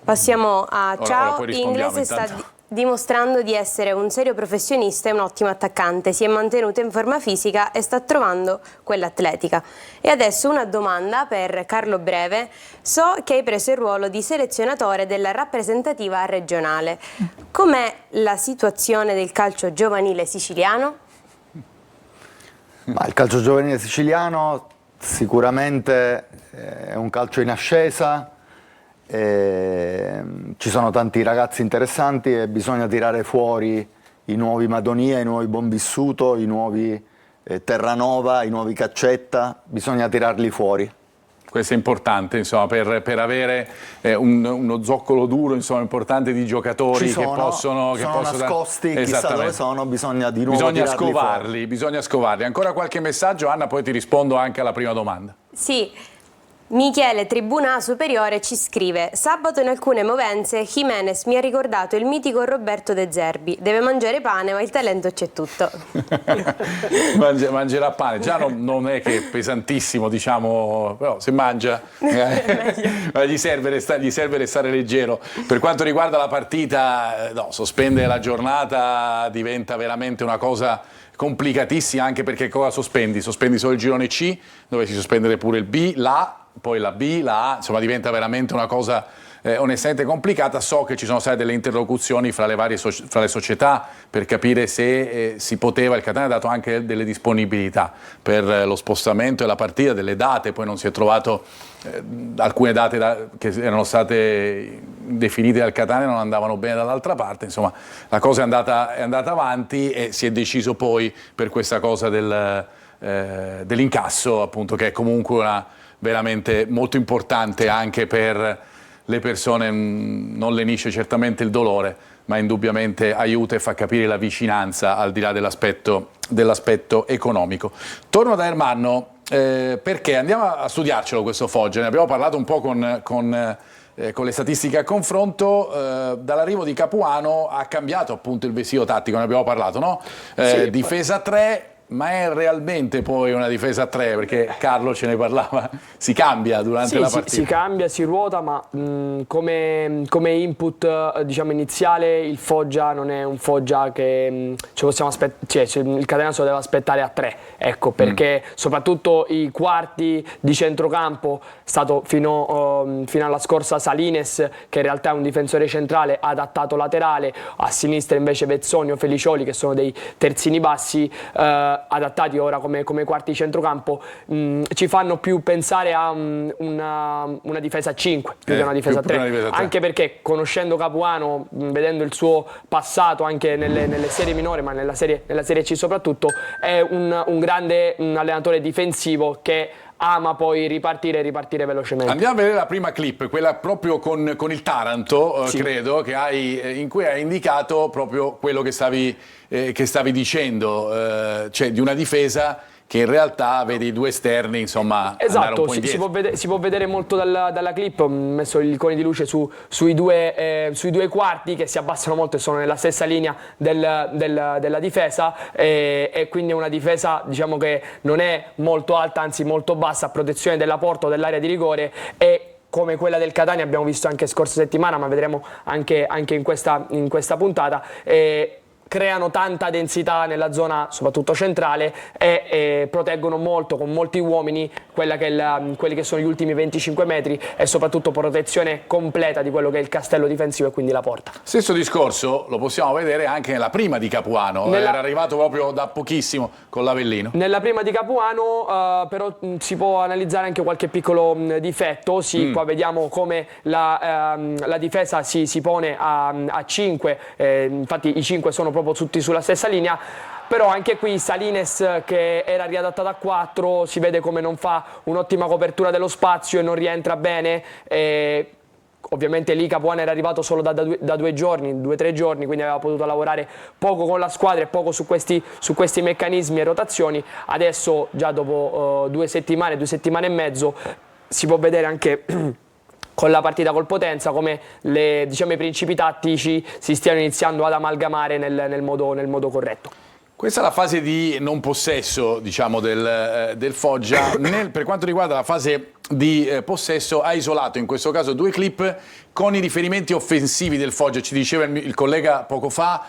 Passiamo a ciao. Inglese sta dimostrando di essere un serio professionista e un ottimo attaccante, si è mantenuto in forma fisica e sta trovando quella atletica. E adesso una domanda per Carlo Breve: so che hai preso il ruolo di selezionatore della rappresentativa regionale, com'è la situazione del calcio giovanile siciliano? Ma il calcio giovanile siciliano sicuramente è un calcio in ascesa. Ci sono tanti ragazzi interessanti e bisogna tirare fuori i nuovi Madonia, i nuovi Bonvissuto, i nuovi Terranova, i nuovi Caccetta, bisogna tirarli fuori. Questo è importante, insomma, per avere uno zoccolo duro, insomma, importante di giocatori che possono nascosti, chissà dove sono, bisogna di nuovo bisogna scovarli. Ancora qualche messaggio, Anna, poi ti rispondo anche alla prima domanda. Sì. Michele Tribuna Superiore ci scrive: sabato in alcune movenze Jimenez mi ha ricordato il mitico Roberto De Zerbi, deve mangiare pane ma il talento c'è tutto. Mangerà pane, già non è che è pesantissimo, diciamo, però se mangia gli serve restare leggero. Per quanto riguarda la partita, no, sospendere la giornata diventa veramente una cosa complicatissima, anche perché cosa sospendi? Sospendi solo il girone C, dove si sospendere pure il B, l'A, poi la B, la A, insomma diventa veramente una cosa onestamente complicata. So che ci sono state delle interlocuzioni fra le società per capire se si poteva, il Catania ha dato anche delle disponibilità per lo spostamento e la partita, delle date, poi non si è trovato, alcune date che erano state definite dal Catania non andavano bene dall'altra parte, insomma la cosa è andata avanti e si è deciso poi per questa cosa dell'incasso, appunto, che è comunque veramente molto importante anche per le persone, non lenisce certamente il dolore, ma indubbiamente aiuta e fa capire la vicinanza al di là dell'aspetto economico. Torno da Ermanno perché andiamo a studiarcelo questo Foggia, ne abbiamo parlato un po' con le statistiche a confronto. Dall'arrivo di Capuano ha cambiato appunto il vestito tattico, ne abbiamo parlato, no? Sì, difesa 3. Ma è realmente poi una difesa a 3? Perché Carlo ce ne parlava, si cambia durante la partita. Si cambia, si ruota, ma come input diciamo iniziale il Foggia non è un Foggia che ci possiamo aspettare, cioè, il Catania se lo deve aspettare a 3, ecco, perché soprattutto i quarti di centrocampo, stato fino alla scorsa Salines, che in realtà è un difensore centrale adattato laterale, a sinistra invece Vezzoni o Felicioli, che sono dei terzini bassi, adattati ora come quarti di centrocampo, ci fanno più pensare a una difesa a 5 più che una difesa a 3, anche perché conoscendo Capuano, vedendo il suo passato anche nelle serie minori, ma nella serie C soprattutto, è un grande allenatore difensivo che ama poi ripartire velocemente. Andiamo a vedere la prima clip, quella proprio con il Taranto, sì, credo, in cui hai indicato proprio quello che stavi dicendo, cioè di una difesa che in realtà vede i due esterni, insomma, andare un po' indietro. Si può vedere molto dalla clip. Ho messo il icone di luce sui due quarti che si abbassano molto e sono nella stessa linea della difesa, e quindi è una difesa, diciamo, che non è molto alta, anzi molto bassa, a protezione della porta o dell'area di rigore, e come quella del Catania abbiamo visto anche scorsa settimana, ma vedremo anche in questa puntata. creano tanta densità nella zona soprattutto centrale e proteggono molto, con molti uomini, quelli che sono gli ultimi 25 metri e soprattutto protezione completa di quello che è il castello difensivo e quindi la porta. Stesso discorso lo possiamo vedere anche nella prima di Capuano, era arrivato proprio da pochissimo con l'Avellino. Nella prima di Capuano però si può analizzare anche qualche piccolo difetto, qua vediamo come la difesa si pone a 5, infatti i 5 sono proprio tutti sulla stessa linea, però anche qui Salines, che era riadattato a 4, si vede come non fa un'ottima copertura dello spazio e non rientra bene. Ovviamente lì Capuano era arrivato solo da 2 giorni, 2-3 giorni, quindi aveva potuto lavorare poco con la squadra e poco su questi meccanismi e rotazioni. Adesso già dopo 2 settimane e mezzo si può vedere anche con la partita col Potenza come i principi tattici si stiano iniziando ad amalgamare nel modo corretto. Questa è la fase di non possesso, diciamo, del Foggia. Per quanto riguarda la fase di possesso, ha isolato in questo caso 2 clip con i riferimenti offensivi del Foggia. Ci diceva il collega poco fa,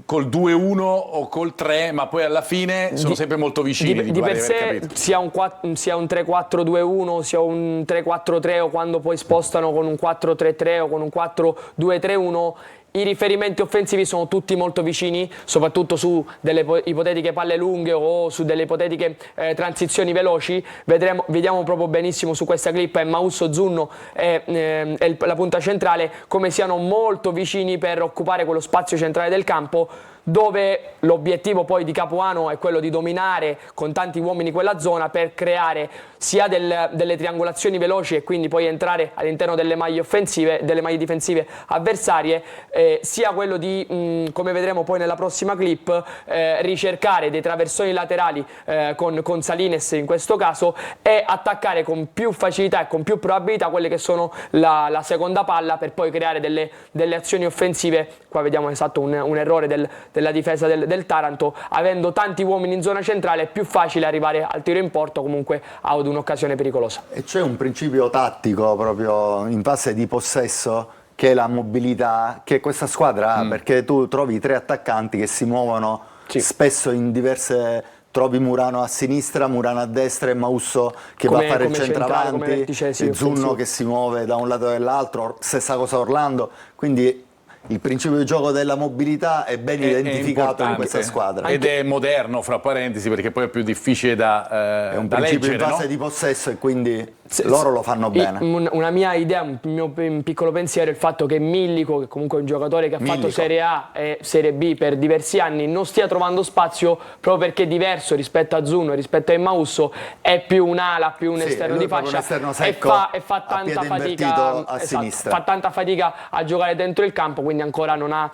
col 2-1 o col 3, ma poi alla fine sono sempre molto vicini. Di per sé, sia un 3-4-2-1, sia un 3-4-3 o quando poi spostano con un 4-3-3 o con un 4-2-3-1, i riferimenti offensivi sono tutti molto vicini, soprattutto su delle ipotetiche palle lunghe o su delle ipotetiche transizioni veloci. Vediamo proprio benissimo su questa clip Mausso, Zunno e la punta centrale come siano molto vicini per occupare quello spazio centrale del campo, dove l'obiettivo poi di Capuano è quello di dominare con tanti uomini quella zona per creare sia delle triangolazioni veloci e quindi poi entrare all'interno delle maglie difensive avversarie, sia quello di, come vedremo poi nella prossima clip, ricercare dei traversoni laterali con Salines in questo caso e attaccare con più facilità e con più probabilità quelle che sono la seconda palla per poi creare delle azioni offensive. Qua vediamo esatto un errore della difesa del Taranto. Avendo tanti uomini in zona centrale è più facile arrivare al tiro in porto, comunque ad un'occasione pericolosa. E c'è un principio tattico proprio in fase di possesso, che è la mobilità che questa squadra ha, perché tu trovi 3 attaccanti che si muovono spesso in diverse. Trovi Murano a sinistra, Murano a destra e Mausso che va a fare il centravanti, e Zunno che si muove da un lato e dall'altro, stessa cosa Orlando, quindi il principio di gioco della mobilità è ben identificato in questa squadra. Ed è moderno, fra parentesi, perché poi è più difficile da è un principio leggere, in fase di possesso e quindi loro lo fanno bene. Una mia idea, un mio piccolo pensiero è il fatto che Millico, che comunque è un giocatore che ha fatto Serie A e Serie B per diversi anni, non stia trovando spazio proprio perché è diverso rispetto a Zunno, rispetto a Mausso, è più un'ala, più un esterno di fascia e fa tanta fatica a sinistra. Fa tanta fatica a giocare dentro il campo, quindi ancora non ha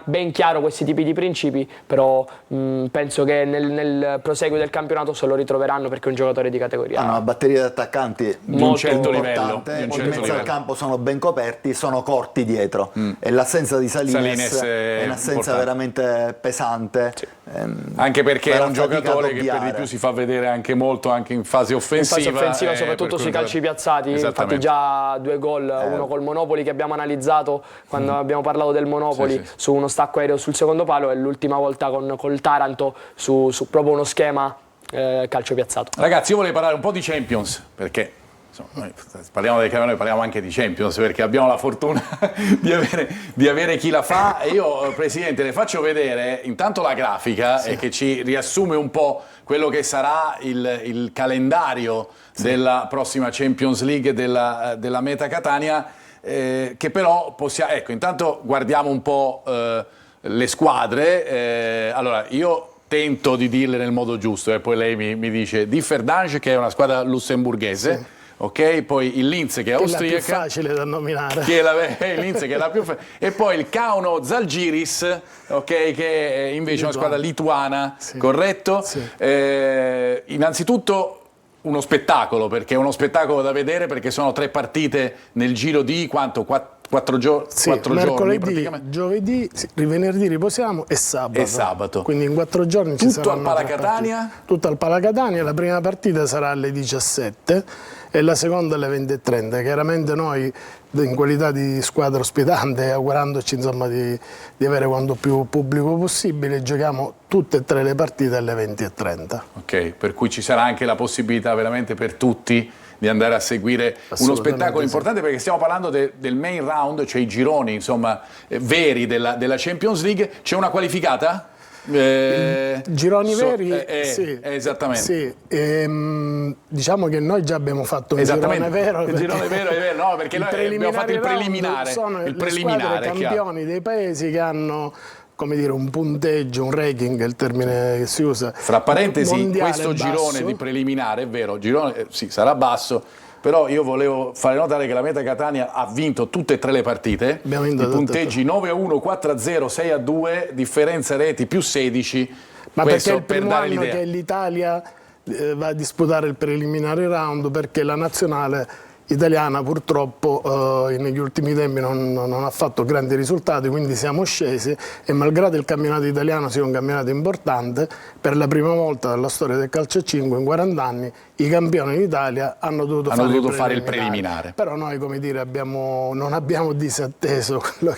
ben chiaro questi tipi di principi, però penso che nel proseguo del campionato se lo ritroveranno perché è un giocatore di categoria. Hanno una batteria di attaccanti di un certo livello, in mezzo al campo sono ben coperti, sono corti dietro e l'assenza di Salines è un'assenza veramente pesante, anche perché è un giocatore che per di più si fa vedere anche molto anche in fase offensiva, soprattutto sui calci piazzati. Infatti già 2 gol, uno col Monopoli che abbiamo analizzato quando abbiamo parlato del Monopoli su uno stacco aereo sul secondo palo, e l'ultima volta col Taranto su proprio uno schema calcio piazzato. Ragazzi, io volevo parlare un po' di Champions, perché noi parliamo del campionato, parliamo anche di Champions, perché abbiamo la fortuna di avere chi la fa. E io, Presidente, le faccio vedere intanto la grafica che ci riassume un po' quello che sarà il calendario della prossima Champions League della Meta Catania, che però possiamo... Ecco, intanto guardiamo un po' le squadre. Allora, io tento di dirle nel modo giusto e poi lei mi dice Differdange, che è una squadra lussemburghese, ok, poi il Linz che è austriaca, è la più facile da nominare, il Linz che è la più e poi il Kauno Žalgiris, ok, che è invece una squadra lituana, corretto? Innanzitutto uno spettacolo, perché è uno spettacolo da vedere, perché sono 3 partite nel giro di quanto? 4 giorni? Mercoledì, giovedì, venerdì riposiamo e sabato. Quindi in 4 giorni ci saranno tutto al Palacatania? Tutto al Palacatania. La prima partita sarà alle 17 e la seconda alle 20:30. Chiaramente noi in qualità di squadra ospitante, augurandoci insomma di avere quanto più pubblico possibile. Giochiamo tutte e 3 le partite alle 20:30. Ok, per cui ci sarà anche la possibilità veramente per tutti di andare a seguire uno spettacolo importante, perché stiamo parlando del main round, cioè i gironi insomma veri della Champions League. C'è una qualificata? Gironi veri? Sì, esattamente. Sì, diciamo che noi già abbiamo fatto un girone vero. Il girone vero è vero, no, perché noi abbiamo fatto il preliminare. Sono il le squadre campioni dei paesi che hanno, come dire, un punteggio, un ranking, è il termine che si usa. Fra parentesi, questo basso. girone di preliminare, è vero, girone sì, sarà basso, però io volevo fare notare che la Meta Catania ha vinto tutte e 3 le partite, i punteggi 9-1, 4-0, 6-2, differenza reti più 16. Ma perché è il primo anno che l'Italia va a disputare il preliminare round, perché la nazionale italiana purtroppo negli ultimi tempi non ha fatto grandi risultati, quindi siamo scesi, e malgrado il campionato italiano sia un campionato importante, per la prima volta dalla storia del calcio a 5 in 40 anni i campioni d'Italia hanno dovuto fare il preliminare. Però noi, come dire, non abbiamo disatteso quello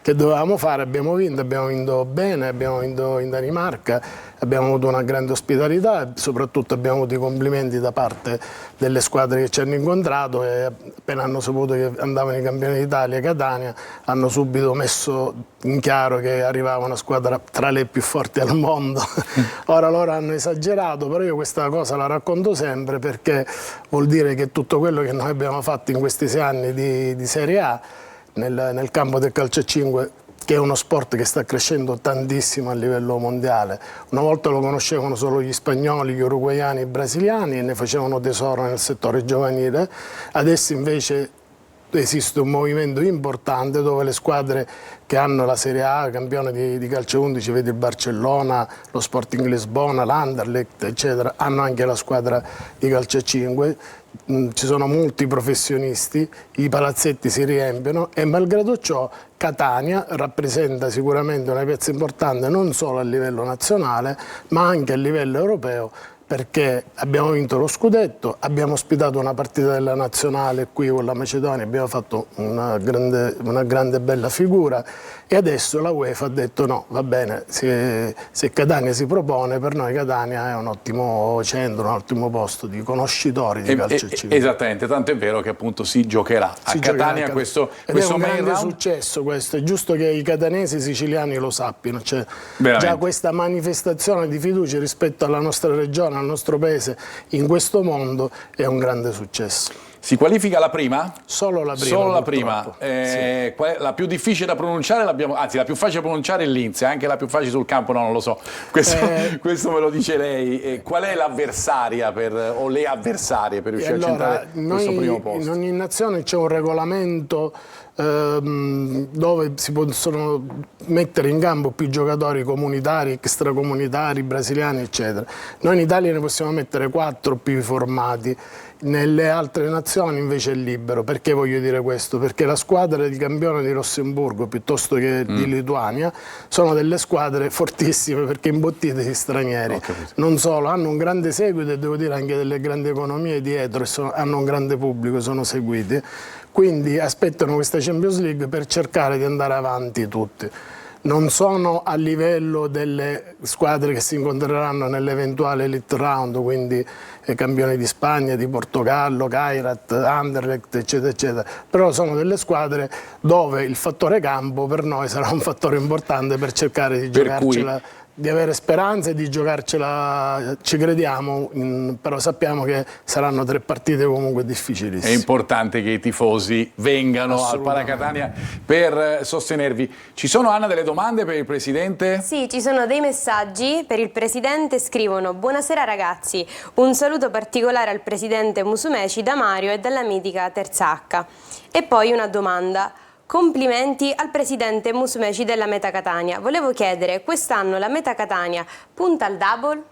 che dovevamo fare, abbiamo vinto bene, abbiamo vinto in Danimarca, abbiamo avuto una grande ospitalità e soprattutto abbiamo avuto i complimenti da parte delle squadre che ci hanno incontrato, e appena hanno saputo che andavano i campioni d'Italia, Catania, hanno subito messo in chiaro che arrivava una squadra tra le più forti al mondo. Ora loro hanno esagerato, però io questa cosa la racconto sempre, perché vuol dire che tutto quello che noi abbiamo fatto in questi 6 anni di Serie A nel campo del calcio a 5, che è uno sport che sta crescendo tantissimo a livello mondiale. Una volta lo conoscevano solo gli spagnoli, gli uruguaiani, i brasiliani, e ne facevano tesoro nel settore giovanile. Adesso invece esiste un movimento importante dove le squadre che hanno la Serie A, campione di calcio 11, vedi il Barcellona, lo Sporting Lisbona, l'Anderlecht, eccetera, hanno anche la squadra di calcio a 5. Ci sono molti professionisti, i palazzetti si riempiono, e malgrado ciò Catania rappresenta sicuramente una piazza importante non solo a livello nazionale ma anche a livello europeo, perché abbiamo vinto lo scudetto, abbiamo ospitato una partita della nazionale qui con la Macedonia, abbiamo fatto una grande bella figura, e adesso la UEFA ha detto no, va bene, se Catania si propone, per noi Catania è un ottimo centro, un ottimo posto di conoscitori di calcio a 5. Esattamente, tanto è vero che appunto si giocherà a Catania questo è un main grande round. Successo questo, è giusto che i catanesi siciliani lo sappiano, cioè Veramente. Già questa manifestazione di fiducia rispetto alla nostra regione, al nostro paese in questo mondo è un grande successo. Si qualifica la prima? Solo la prima. Solo la prima. Sì. Qual è la più difficile da pronunciare? Anzi, la più facile da pronunciare è Linz, anche la più facile sul campo, no, non lo so. Questo me lo dice lei. Qual è l'avversaria o le avversarie per riuscire a centrare questo primo posto? In ogni nazione c'è un regolamento dove si possono mettere in campo più giocatori comunitari, extracomunitari, brasiliani, eccetera. Noi in Italia ne possiamo mettere 4 più formati. Nelle altre nazioni invece è libero. Perché voglio dire questo? Perché la squadra di campione di Lussemburgo piuttosto che di Lituania sono delle squadre fortissime, perché imbottite di stranieri. Non solo, hanno un grande seguito e devo dire anche delle grandi economie dietro, e hanno un grande pubblico, sono seguiti. Quindi aspettano questa Champions League per cercare di andare avanti tutti. Non sono a livello delle squadre che si incontreranno nell'eventuale elite round, quindi campioni di Spagna, di Portogallo, Kairat, Anderlecht, eccetera, eccetera. Però sono delle squadre dove il fattore campo per noi sarà un fattore importante per cercare di giocarcela, di avere speranze e di giocarcela, ci crediamo, però sappiamo che saranno 3 partite comunque difficilissime. È importante che i tifosi vengano al Paracatania per sostenervi. Ci sono, Anna, delle domande per il Presidente? Sì, ci sono dei messaggi per il Presidente, scrivono: buonasera ragazzi, un saluto particolare al Presidente Musumeci da Mario e dalla mitica Terza H. E poi una domanda. Complimenti al Presidente Musumeci della Meta Catania. Volevo chiedere, quest'anno la Meta Catania punta al double?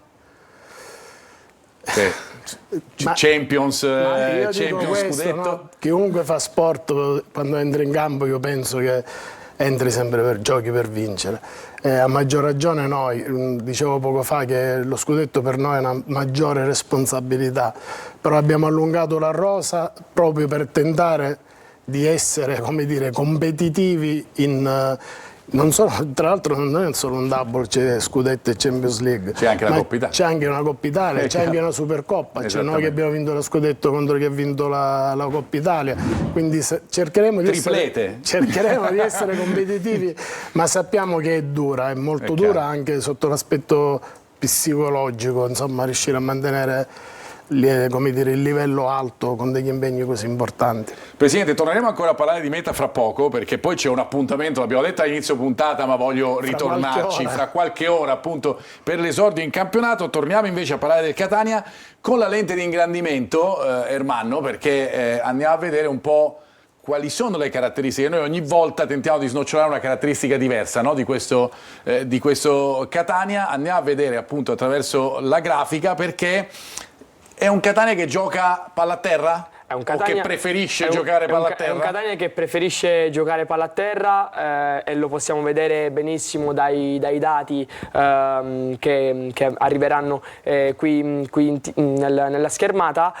Champions, questo, scudetto? no? Chiunque fa sport, quando entra in campo, io penso che entri sempre per giochi per vincere. A maggior ragione noi, dicevo poco fa che lo scudetto per noi è una maggiore responsabilità, però abbiamo allungato la rosa proprio per tentare di essere, come dire, competitivi in... Non solo, tra l'altro non è solo un double, c'è Scudetto e Champions League. C'è anche la Coppa Italia. C'è anche una Coppa Italia, c'è anche una Supercoppa. C'è noi che abbiamo vinto lo Scudetto contro chi ha vinto la Coppa Italia. Quindi cercheremo di essere competitivi, ma sappiamo che è dura, è molto dura anche sotto l'aspetto psicologico, insomma, riuscire a mantenere, come dire, il livello alto con degli impegni così importanti. Presidente, torneremo ancora a parlare di meta fra poco, perché poi c'è un appuntamento, l'abbiamo detto all'inizio puntata, ma voglio ritornarci fra qualche ora appunto per l'esordio in campionato. Torniamo invece a parlare del Catania con la lente di ingrandimento, Ermanno, perché andiamo a vedere un po' quali sono le caratteristiche. Noi ogni volta tentiamo di snocciolare una caratteristica diversa, no? di questo Catania. Andiamo a vedere appunto attraverso la grafica, perché è un Catania che gioca palla a terra? È un Catania, o che preferisce giocare palla a terra? È un Catania che preferisce giocare palla a terra e lo possiamo vedere benissimo dai dati che arriveranno qui nella schermata.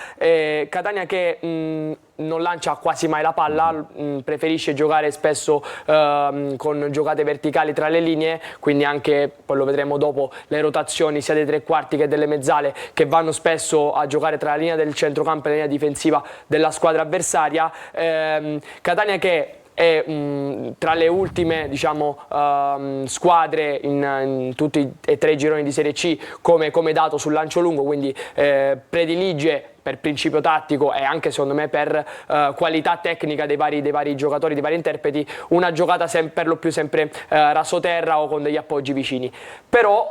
Catania che non lancia quasi mai la palla, preferisce giocare spesso con giocate verticali tra le linee, quindi anche, poi lo vedremo dopo, le rotazioni sia dei tre quarti che delle mezzale, che vanno spesso a giocare tra la linea del centrocampo e la linea difensiva della squadra avversaria. Catania che è tra le ultime, diciamo, squadre in tutti e tre i gironi di Serie C come dato sul lancio lungo, quindi predilige per principio tattico e anche secondo me per qualità tecnica dei vari giocatori, dei vari interpreti, una giocata per lo più sempre rasoterra o con degli appoggi vicini. Però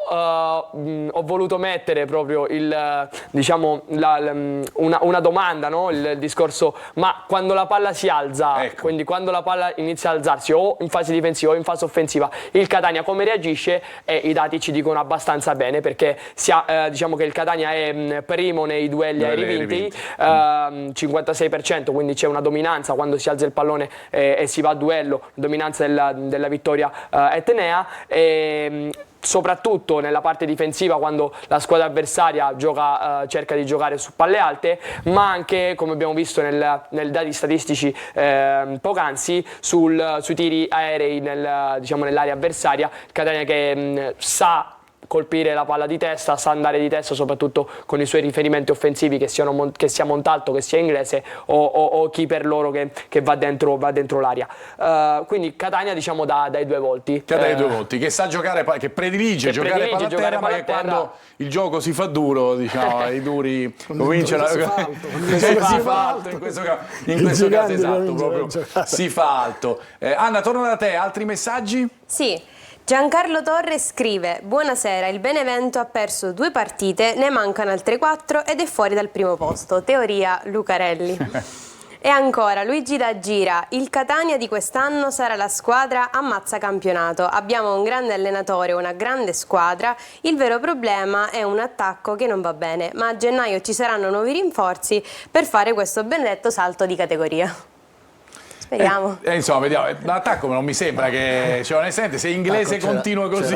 ho voluto mettere proprio diciamo, una domanda, no? Il discorso, ma quando la palla si alza, ecco, quindi quando la palla inizia a alzarsi o in fase difensiva o in fase offensiva, il Catania come reagisce? E i dati ci dicono abbastanza bene, perché diciamo che il Catania è primo nei duelli aerei vinti, 56%, quindi c'è una dominanza quando si alza il pallone e si va a duello, dominanza della vittoria etnea. Soprattutto nella parte difensiva, quando la squadra avversaria cerca di giocare su palle alte, ma anche, come abbiamo visto nei dati statistici poc'anzi, sui tiri aerei nell'area avversaria. Catania che sa colpire la palla di testa, sa andare di testa, soprattutto con i suoi riferimenti offensivi, che sia Montalto, che sia Inglese o chi per loro che va dentro l'area. Quindi Catania, diciamo, dai due volti. Che sa giocare, che predilige giocare palla a terra, ma che quando il gioco si fa duro, diciamo, i duri cominciano si fa alto in questo caso, esatto, proprio si fa alto. Anna, torno da te, altri messaggi? Sì. Giancarlo Torres scrive: buonasera, il Benevento ha perso 2 partite, ne mancano altre 4 ed è fuori dal primo posto. Teoria Lucarelli. E ancora Luigi D'Agira: il Catania di quest'anno sarà la squadra ammazza campionato. Abbiamo un grande allenatore, una grande squadra, il vero problema è un attacco che non va bene, ma a gennaio ci saranno nuovi rinforzi per fare questo benedetto salto di categoria. Speriamo. Insomma, vediamo. L'attacco non mi sembra che ce ne sente. Se Inglese continua così.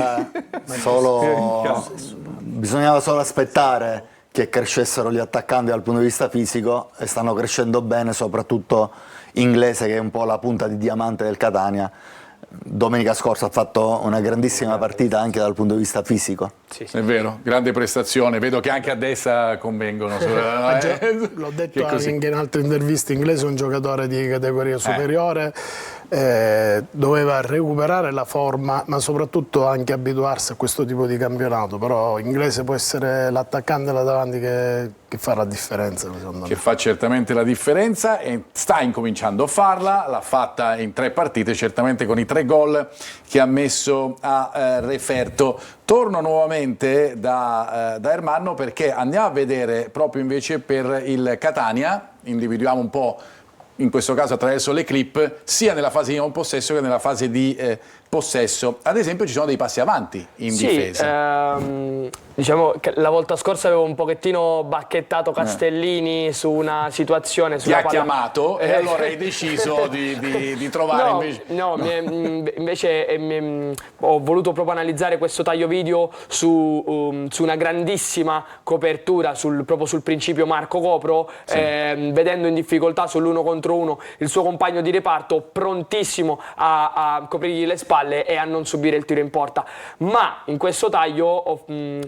Bisognava solo aspettare che crescessero gli attaccanti dal punto di vista fisico, e stanno crescendo bene, soprattutto Inglese, che è un po' la punta di diamante del Catania. Domenica scorsa ha fatto una grandissima partita anche dal punto di vista fisico. Sì. È vero, grande prestazione. Vedo che anche a destra convengono. L'ho detto anche in altre interviste, Inglese è un giocatore di categoria superiore, doveva recuperare la forma, ma soprattutto anche abituarsi a questo tipo di campionato. Però Inglese può essere l'attaccante là davanti che fa la differenza, secondo me. Che fa certamente la differenza e sta incominciando a farla. L'ha fatta in 3 partite, certamente con i 3 gol che ha messo a referto. Torno nuovamente da Ermanno, perché andiamo a vedere proprio invece per il Catania, individuiamo un po', in questo caso attraverso le clip, sia nella fase di non possesso che nella fase di possesso. Ad esempio ci sono dei passi avanti in difesa. Diciamo che la volta scorsa avevo un pochettino bacchettato Castellini su una situazione. Ti ha chiamato e allora hai deciso di trovare invece ho voluto proprio analizzare questo taglio video su una grandissima copertura proprio sul principio Marco Copro, vedendo in difficoltà sull'1 contro 1 il suo compagno di reparto, prontissimo a coprirgli le spalle e a non subire il tiro in porta. Ma in questo taglio ho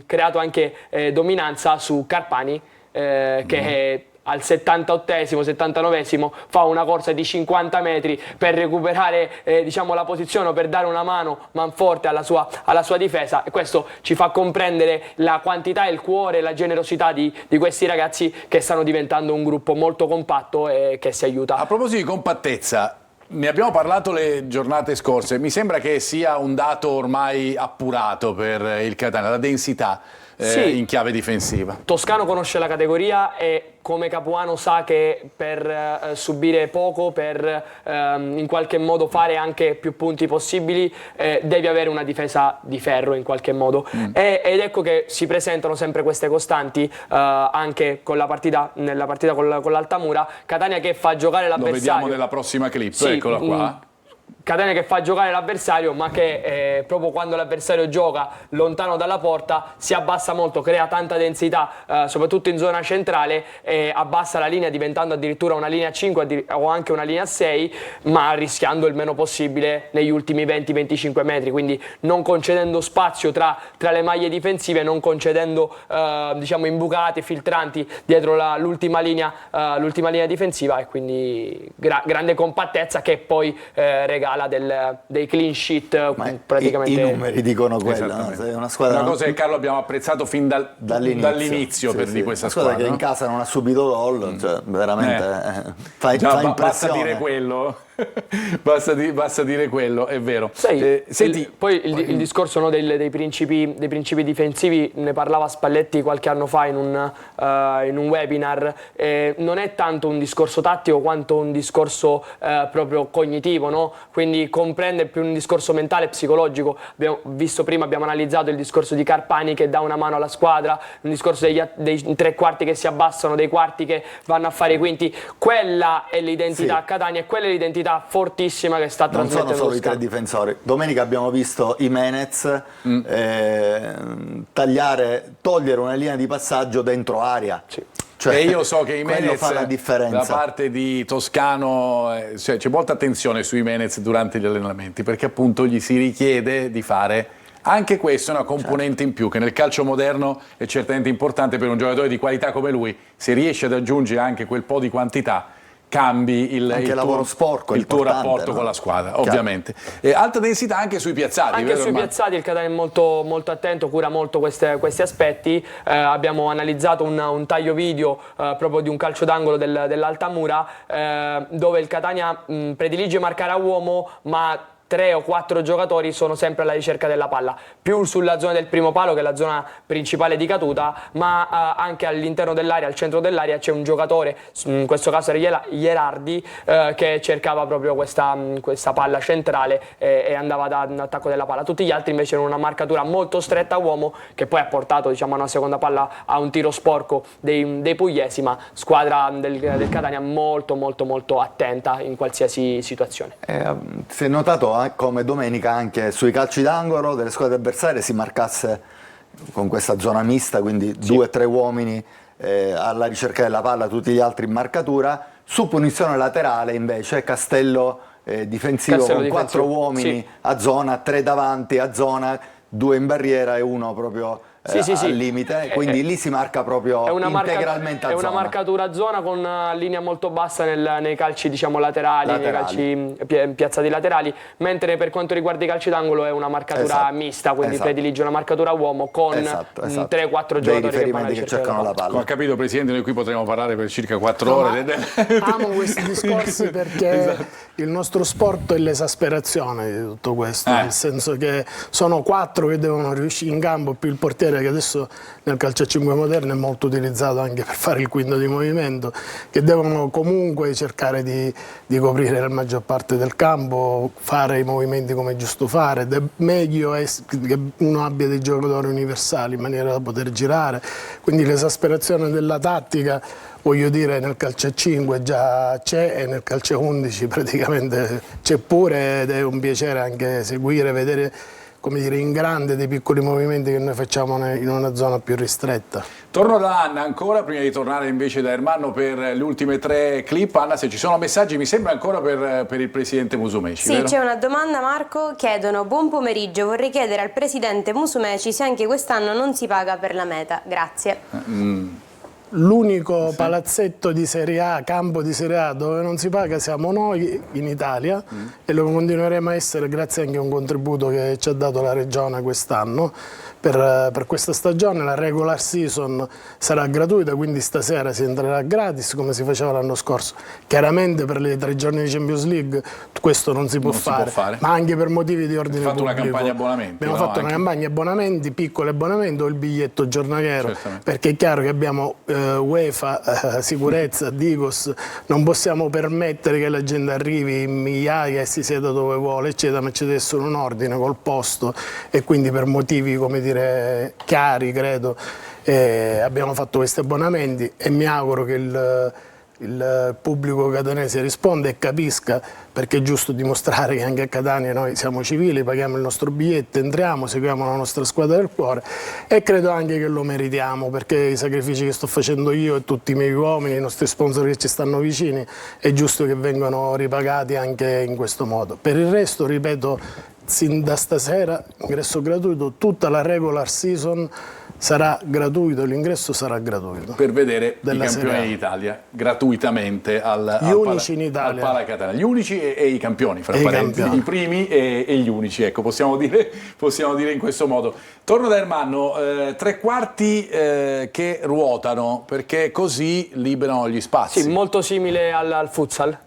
creato anche dominanza su Carpani, che al 78esimo, 79esimo fa una corsa di 50 metri per recuperare diciamo, la posizione, per dare una mano manforte alla sua difesa, e questo ci fa comprendere la quantità, il cuore e la generosità di questi ragazzi, che stanno diventando un gruppo molto compatto e che si aiuta. A proposito di compattezza, ne abbiamo parlato le giornate scorse, mi sembra che sia un dato ormai appurato per il Catania, la densità in chiave difensiva. Toscano conosce la categoria e come Capuano sa che per subire poco, per in qualche modo fare anche più punti possibili, devi avere una difesa di ferro in qualche modo. Ed ecco che si presentano sempre queste costanti anche con nella partita con l'Altamura. Catania che fa giocare l'avversario. Lo vediamo nella prossima clip, sì, eccola qua. Catania che fa giocare l'avversario, ma che proprio quando l'avversario gioca lontano dalla porta si abbassa molto, crea tanta densità, soprattutto in zona centrale, e abbassa la linea, diventando addirittura una linea 5 o anche una linea 6, ma rischiando il meno possibile negli ultimi 20-25 metri, quindi non concedendo spazio tra le maglie difensive, non concedendo diciamo imbucate, filtranti dietro l'ultima linea difensiva, e quindi grande compattezza che poi regala dei clean sheet. Praticamente i numeri dicono quello, no? È una squadra, una cosa che Carlo abbiamo apprezzato fin dall'inizio di questa squadra, che in casa non ha subito gol, cioè veramente fa impressione. Basta dire quello. Basta dire quello, è vero. Senti, poi il discorso dei principi difensivi ne parlava Spalletti qualche anno fa in un webinar. Non è tanto un discorso tattico quanto un discorso proprio cognitivo, no? Quindi comprende più un discorso mentale e psicologico. Abbiamo visto prima, abbiamo analizzato il discorso di Carpani che dà una mano alla squadra, un discorso dei tre quarti che si abbassano, dei quarti che vanno a fare i quinti. Quella è l'identità a Catania, e quella è l'identità fortissima che sta trasmettendo. Non sono solo i tre difensori. Domenica abbiamo visto Jimenez togliere una linea di passaggio dentro area. Cioè, e io so che Jimenez fa la differenza. Da parte di Toscano c'è molta attenzione su Jimenez durante gli allenamenti, perché appunto gli si richiede di fare anche questa, una componente in più che nel calcio moderno è certamente importante per un giocatore di qualità come lui. Se riesce ad aggiungere anche quel po' di quantità, cambi il tuo rapporto con la squadra, ovviamente. Alta densità anche sui piazzati. Anche sui piazzati il Catania è molto, molto attento, cura molto questi aspetti. Abbiamo analizzato un taglio video proprio di un calcio d'angolo dell'Altamura, dove il Catania predilige marcare a uomo, ma 3 o 4 giocatori sono sempre alla ricerca della palla, più sulla zona del primo palo, che è la zona principale di caduta, ma anche all'interno dell'area, al centro dell'area c'è un giocatore, in questo caso era Ierardi, che cercava proprio questa palla centrale e andava all'attacco della palla. Tutti gli altri invece erano una marcatura molto stretta a uomo, che poi ha portato, diciamo, a una seconda palla, a un tiro sporco dei pugliesi, ma squadra del Catania molto molto molto attenta in qualsiasi situazione. Si è notato come domenica anche sui calci d'angolo delle squadre avversarie si marcasse con questa zona mista, quindi 2-3 uomini alla ricerca della palla, tutti gli altri in marcatura. Su punizione laterale invece Castello difensivo con 4 uomini a zona, 3 davanti a zona, 2 in barriera e 1 proprio al limite, quindi lì si marca proprio integralmente a zona. È una marcatura a zona con una linea molto bassa nei calci, diciamo, laterali, nei calci piazzati laterali, mentre per quanto riguarda i calci d'angolo è una marcatura mista, quindi predilige una marcatura a uomo con 3-4 giocatori che cercano la palla. Come ha capito Presidente, noi qui potremo parlare per circa 4 ore. Amo questi discorsi perché il nostro sport è l'esasperazione di tutto questo, nel senso che sono 4 che devono riuscire in campo più il portiere piacere, che adesso nel calcio a 5 moderno è molto utilizzato anche per fare il quinto di movimento, che devono comunque cercare di coprire la maggior parte del campo, fare i movimenti come è giusto fare, ed è meglio che uno abbia dei giocatori universali in maniera da poter girare, quindi l'esasperazione della tattica, voglio dire, nel calcio a 5 già c'è e nel calcio a 11 praticamente c'è pure, ed è un piacere anche seguire, vedere, come dire, in grande dei piccoli movimenti che noi facciamo in una zona più ristretta. Torno da Anna ancora, prima di tornare invece da Ermanno per le ultime 3 clip. Anna, se ci sono messaggi, mi sembra ancora per il presidente Musumeci. Sì, c'è una domanda, Marco. Chiedono: buon pomeriggio, vorrei chiedere al presidente Musumeci se anche quest'anno non si paga per la meta. Grazie. L'unico palazzetto di Serie A, campo di Serie A dove non si paga siamo noi in Italia e lo continueremo a essere grazie anche a un contributo che ci ha dato la Regione quest'anno. Per questa stagione la regular season sarà gratuita, quindi stasera si entrerà gratis come si faceva l'anno scorso. Chiaramente per le 3 giorni di Champions League questo non si può fare, ma anche per motivi di ordine pubblico. Abbiamo fatto una campagna abbonamenti. Abbiamo fatto una campagna abbonamenti, piccoli abbonamenti o il biglietto giornaliero, perché è chiaro che abbiamo UEFA, sicurezza, Digos, non possiamo permettere che la gente arrivi in migliaia e si sieda dove vuole, eccetera, ma ci deve essere un ordine col posto, e quindi per motivi, come dire, chiari, credo, abbiamo fatto questi abbonamenti e mi auguro che il pubblico catanese risponda e capisca, perché è giusto dimostrare che anche a Catania noi siamo civili, paghiamo il nostro biglietto, entriamo, seguiamo la nostra squadra del cuore, e credo anche che lo meritiamo, perché i sacrifici che sto facendo io e tutti i miei uomini, i nostri sponsor che ci stanno vicini, è giusto che vengano ripagati anche in questo modo. Per il resto, ripeto, sin da stasera ingresso gratuito, tutta la regular season sarà gratuito, l'ingresso sarà gratuito. Per vedere i campioni d'Italia gratuitamente gli unici in Italia. Al Pala Catania. Gli unici e i campioni, fra parentesi, i primi e gli unici, ecco, possiamo dire in questo modo. Torno da Ermanno, 3/4 che ruotano, perché così liberano gli spazi. Sì, molto simile al futsal,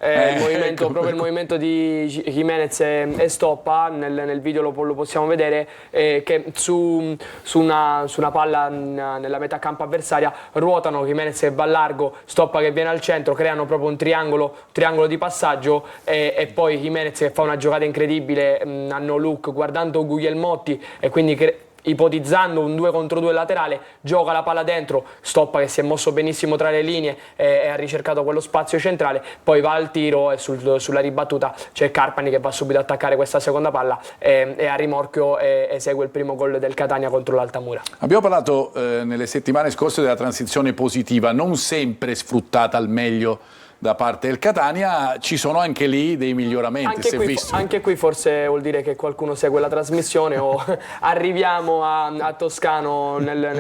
proprio il movimento di Jimenez e Stoppa, nel video lo possiamo vedere, che su una palla nella metà campo avversaria ruotano, Jimenez che va largo, Stoppa che viene al centro, creano proprio un triangolo di passaggio, e poi Jimenez che fa una giocata incredibile a no look, guardando Guglielmotti, e quindi ipotizzando un 2 contro 2 laterale, gioca la palla dentro, Stoppa che si è mosso benissimo tra le linee e ha ricercato quello spazio centrale, poi va al tiro e sulla ribattuta c'è Carpani che va subito ad attaccare questa seconda palla e a rimorchio esegue il primo gol del Catania contro l'Altamura. Abbiamo parlato nelle settimane scorse della transizione positiva, non sempre sfruttata al meglio da parte del Catania, ci sono anche lì dei miglioramenti, anche qui forse vuol dire che qualcuno segue la trasmissione o arriviamo a Toscano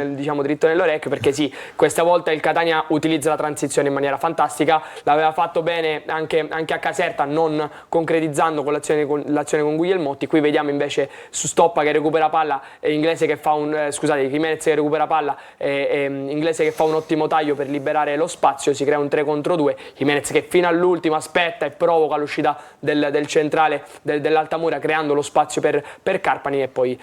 diciamo dritto nell'orecchio, perché sì, questa volta il Catania utilizza la transizione in maniera fantastica, l'aveva fatto bene anche a Caserta, non concretizzando con l'azione con Guglielmotti. Qui vediamo invece su Stoppa che recupera palla, Inglese che fa Jimenez che recupera palla, Inglese che fa un ottimo taglio per liberare lo spazio, si crea un 3 contro 2, Jimenez che fino all'ultimo aspetta e provoca l'uscita del centrale dell'Altamura, creando lo spazio per Carpani, e poi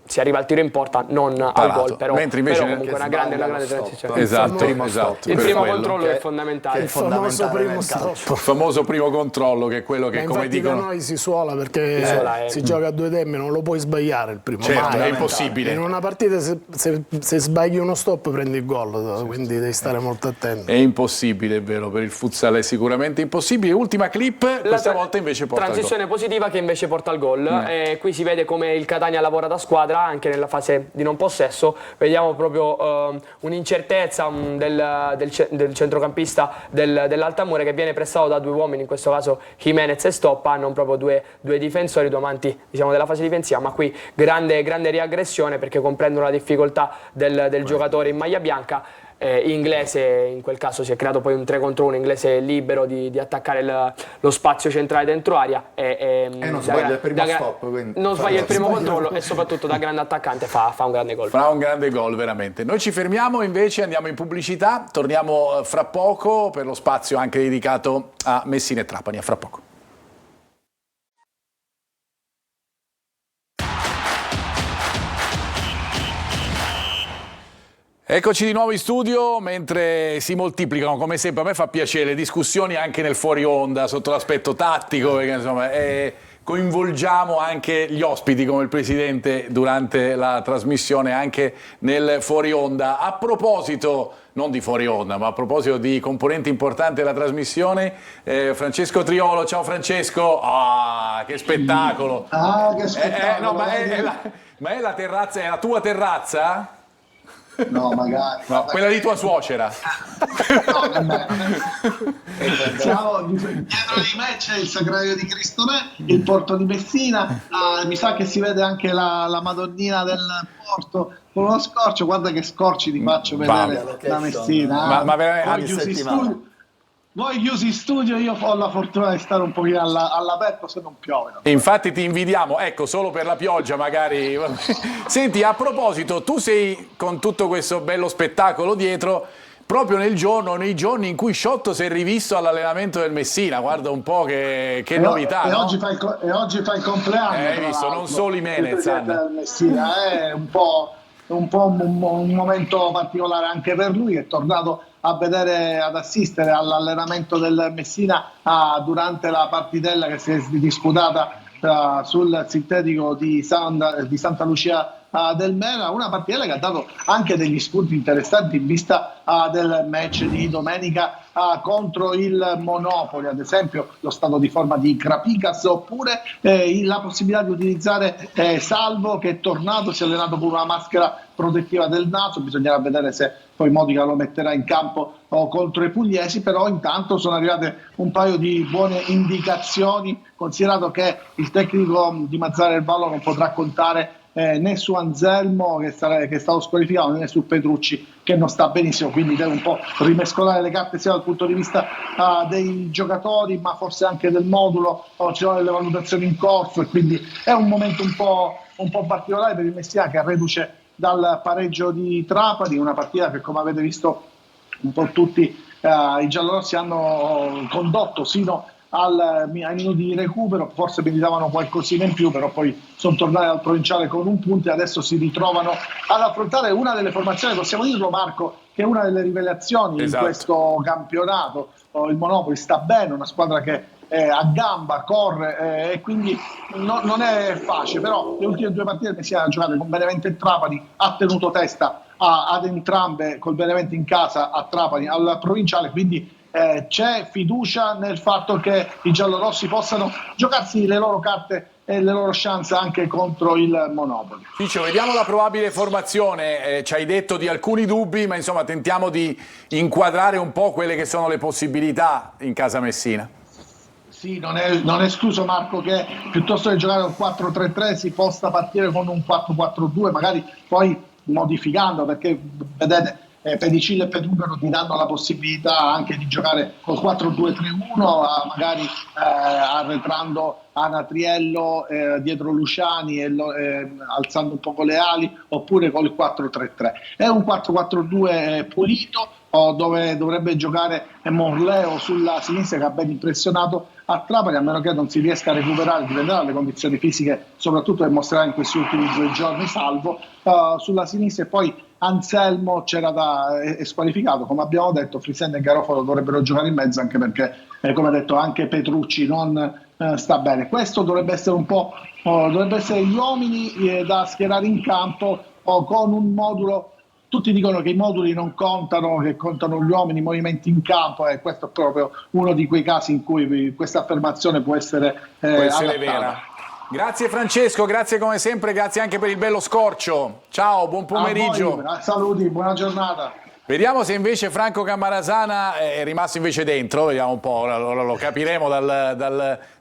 si arriva al tiro in porta, non al gol, però comunque una grande transizione. Esatto. Il primo controllo è fondamentale. Il famoso primo stop. Il famoso primo controllo, che è quello che, come dicono, da noi si suola, perché si gioca a 2 tempi, non lo puoi sbagliare il primo. Certo, è impossibile. In una partita se sbagli uno stop prendi il gol, quindi devi stare molto attento. È impossibile, è vero, per il futsal è sicuramente impossibile. Ultima clip, questa volta invece porta al gol. Transizione positiva che invece porta al gol. Qui si vede come il Catania lavora da squadra anche nella fase di non possesso. Vediamo proprio un'incertezza del centrocampista dell'Altamura, che viene pressato da 2 uomini, in questo caso Jimenez e Stoppa, non proprio due difensori, 2 amanti, diciamo, della fase difensiva, ma qui grande riaggressione, perché comprendono la difficoltà del giocatore in maglia bianca. Inglese in quel caso si è creato poi un 3 contro 1, Inglese libero di attaccare lo spazio centrale dentro aria e non sbaglia il primo stop, non sbaglia il primo controllo, e soprattutto da grande attaccante fa un grande gol. Fa un grande gol veramente. Noi ci fermiamo invece, andiamo in pubblicità, torniamo fra poco per lo spazio anche dedicato a Messina e Trapani. A fra poco. Eccoci di nuovo in studio, mentre si moltiplicano, come sempre, a me fa piacere, le discussioni anche nel fuori onda, sotto l'aspetto tattico, perché insomma coinvolgiamo anche gli ospiti come il Presidente durante la trasmissione, anche nel fuori onda. A proposito, non di fuori onda, ma a proposito di componenti importanti della trasmissione, Francesco Triolo. Ciao Francesco, che spettacolo! Che spettacolo! Ma è la terrazza, è la tua terrazza? No, magari. No, quella di tua suocera. Siamo dietro di me c'è il Sacrario di Cristone, il Porto di Messina. Mi sa che si vede anche la Madonnina del Porto con uno scorcio. Guarda che scorci ti faccio vedere la Messina. Ma veramente. Voi chiusi in studio, io ho la fortuna di stare un pochino all'aperto se non piove. No? Infatti ti invidiamo, ecco, solo per la pioggia magari. Senti, a proposito, tu sei con tutto questo bello spettacolo dietro proprio nei giorni in cui Sciotto si è rivisto all'allenamento del Messina. Guarda un po' che novità, e no? Oggi fa il compleanno. Hai visto, non solo i Menez. Messina è un po' un momento particolare anche per lui, è tornato ad assistere all'allenamento del Messina durante la partitella che si è disputata sul sintetico di Santa Lucia del Mela, una partitella che ha dato anche degli spunti interessanti in vista del match di domenica contro il Monopoli, ad esempio lo stato di forma di Krapicas, oppure la possibilità di utilizzare Salvo, che è tornato, si è allenato con una maschera protettiva del naso. Bisognerà vedere se poi Modica lo metterà in campo contro i pugliesi, però intanto sono arrivate un paio di buone indicazioni, considerato che il tecnico di Mazzara del Vallo non potrà contare né su Anselmo che è stato squalificato, né su Petrucci che non sta benissimo, quindi deve un po' rimescolare le carte sia dal punto di vista dei giocatori, ma forse anche del modulo. Ci sono delle valutazioni in corso e quindi è un momento un po' particolare per il Messina, che è reduce dal pareggio di Trapani, una partita che, come avete visto un po' tutti, i giallorossi hanno condotto sino ai minuti di recupero, forse meritavano qualcosina in più, però poi sono tornati al provinciale con un punto e adesso si ritrovano ad affrontare una delle formazioni, possiamo dirlo Marco, che è una delle rivelazioni in questo campionato. Il Monopoli sta bene, una squadra che a gamba, corre e quindi non è facile, però le ultime due partite che si hanno giocate con Benevento e Trapani ha tenuto testa ad entrambe, col Benevento in casa a Trapani al provinciale, quindi c'è fiducia nel fatto che i giallorossi possano giocarsi le loro carte e le loro chance anche contro il Monopoli. Ciccio, vediamo la probabile formazione. Ci hai detto di alcuni dubbi, ma insomma tentiamo di inquadrare un po' quelle che sono le possibilità in casa Messina. Sì, non è escluso Marco che piuttosto che giocare un 4-3-3 si possa partire con un 4-4-2, magari poi modificando, perché vedete Pedicillo e Pedugaro ti danno la possibilità anche di giocare col 4-2-3-1, magari arretrando Anatriello dietro Luciani e alzando un poco le ali, oppure col 4-3-3. È un 4-4-2 pulito, dove dovrebbe giocare Morleo sulla sinistra, che ha ben impressionato a Trapani, a meno che non si riesca a recuperare, dipenderà dalle condizioni fisiche, soprattutto che mostrerà in questi ultimi 2 giorni Salvo sulla sinistra, e poi Anselmo è squalificato, come abbiamo detto. Frisenna e Garofalo dovrebbero giocare in mezzo, anche perché come ha detto anche Petrucci non sta bene. Questo dovrebbe essere un po' dovrebbe essere gli uomini da schierare in campo con un modulo. Tutti dicono che i moduli non contano, che contano gli uomini, i movimenti in campo, e questo è proprio uno di quei casi in cui questa affermazione può essere vera. Grazie Francesco, grazie come sempre, grazie anche per il bello scorcio. Ciao, buon pomeriggio. Saluti, buona giornata. Vediamo se invece Franco Camarasana è rimasto invece dentro, vediamo un po', lo capiremo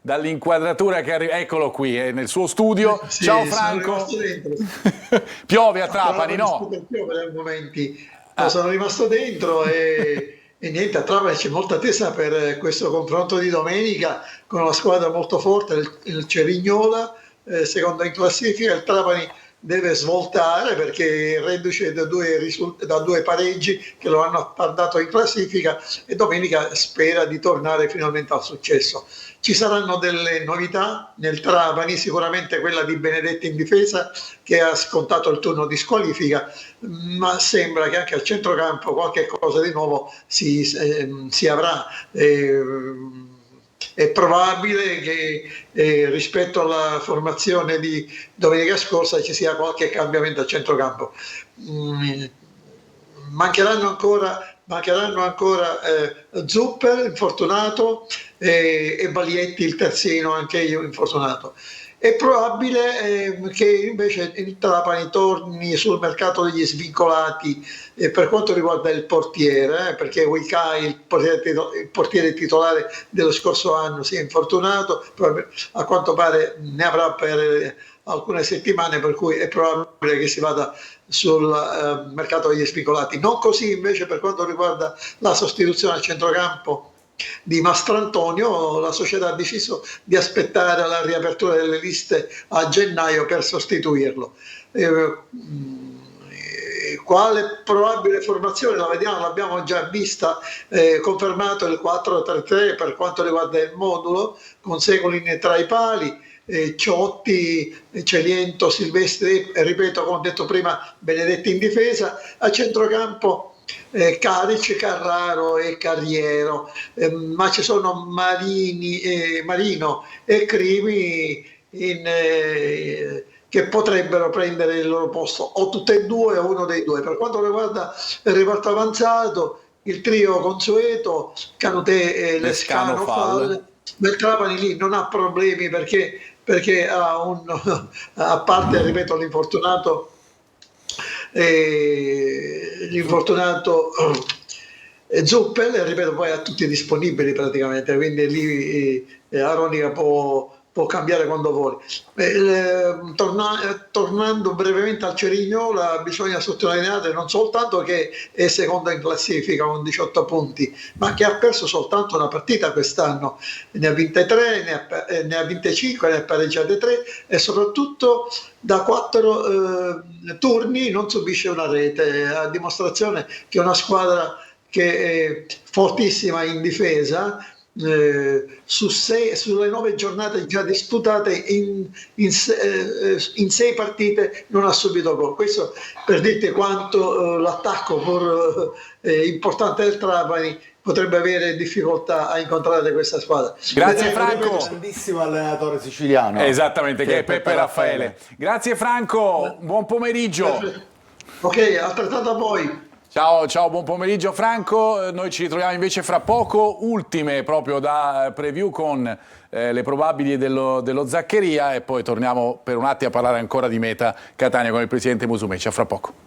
dall'inquadratura che arriva. Eccolo qui, nel suo studio. Sì, ciao Franco. Piove a Trapani, no? Piove nei momenti. Sono rimasto dentro e niente, a Trapani c'è molta attesa per questo confronto di domenica con una squadra molto forte, il Cerignola, seconda in classifica. Il Trapani deve svoltare, perché reduce da due pareggi che lo hanno mandato in classifica, e domenica spera di tornare finalmente al successo. Ci saranno delle novità nel Trapani, sicuramente quella di Benedetti in difesa, che ha scontato il turno di squalifica, ma sembra che anche al centrocampo qualche cosa di nuovo si avrà. È probabile che rispetto alla formazione di domenica scorsa ci sia qualche cambiamento al centrocampo. Mancheranno ancora Zupper, infortunato, e Balietti, il terzino, anche io infortunato. È probabile che invece il Trapani torni sul mercato degli svincolati per quanto riguarda il portiere, perché Wikai, il portiere titolare dello scorso anno, si è infortunato, a quanto pare ne avrà per alcune settimane, per cui è probabile che si vada sul mercato degli svincolati. Non così invece per quanto riguarda la sostituzione al centrocampo di Mastrantonio. La società ha deciso di aspettare la riapertura delle liste a gennaio per sostituirlo. Quale probabile formazione la vediamo, l'abbiamo già vista, confermato il 4-3-3 per quanto riguarda il modulo, con Segolin tra i pali, Ciotti, Celiento, Silvestri, ripeto, come ho detto prima, Benedetti in difesa, a centrocampo Caric, Carraro e Carriero, ma ci sono Marino e Crimi che potrebbero prendere il loro posto, o tutte e due o uno dei due. Per quanto riguarda il reparto avanzato, il trio consueto, Canutè e Lescano Fall. Il Trapani lì non ha problemi perché ha a parte, ripeto, l'infortunato Zuppel, ripeto, poi ha tutti disponibili praticamente, quindi lì Aronica può cambiare quando vuole. Tornando brevemente al Cerignola, bisogna sottolineare non soltanto che è seconda in classifica con 18 punti, ma che ha perso soltanto una partita quest'anno, ne ha vinte 3, ne ha vinte 5, ne ha pareggiate 3, e soprattutto da 4 turni non subisce una rete, a dimostrazione che è una squadra che è fortissima in difesa. Sulle 9 giornate già disputate in 6 partite non ha subito gol. Questo per dirti quanto l'attacco pur importante del Trapani potrebbe avere difficoltà a incontrare questa squadra. Grazie Franco. Grandissimo allenatore siciliano. Esattamente, che è Peppe Raffaele. Grazie Franco, buon pomeriggio. Ok, altrettanto a voi. Ciao, buon pomeriggio Franco. Noi ci ritroviamo invece fra poco, ultime proprio da preview con le probabili dello Zaccheria, e poi torniamo per un attimo a parlare ancora di Meta Catania con il presidente Musumeci. A fra poco.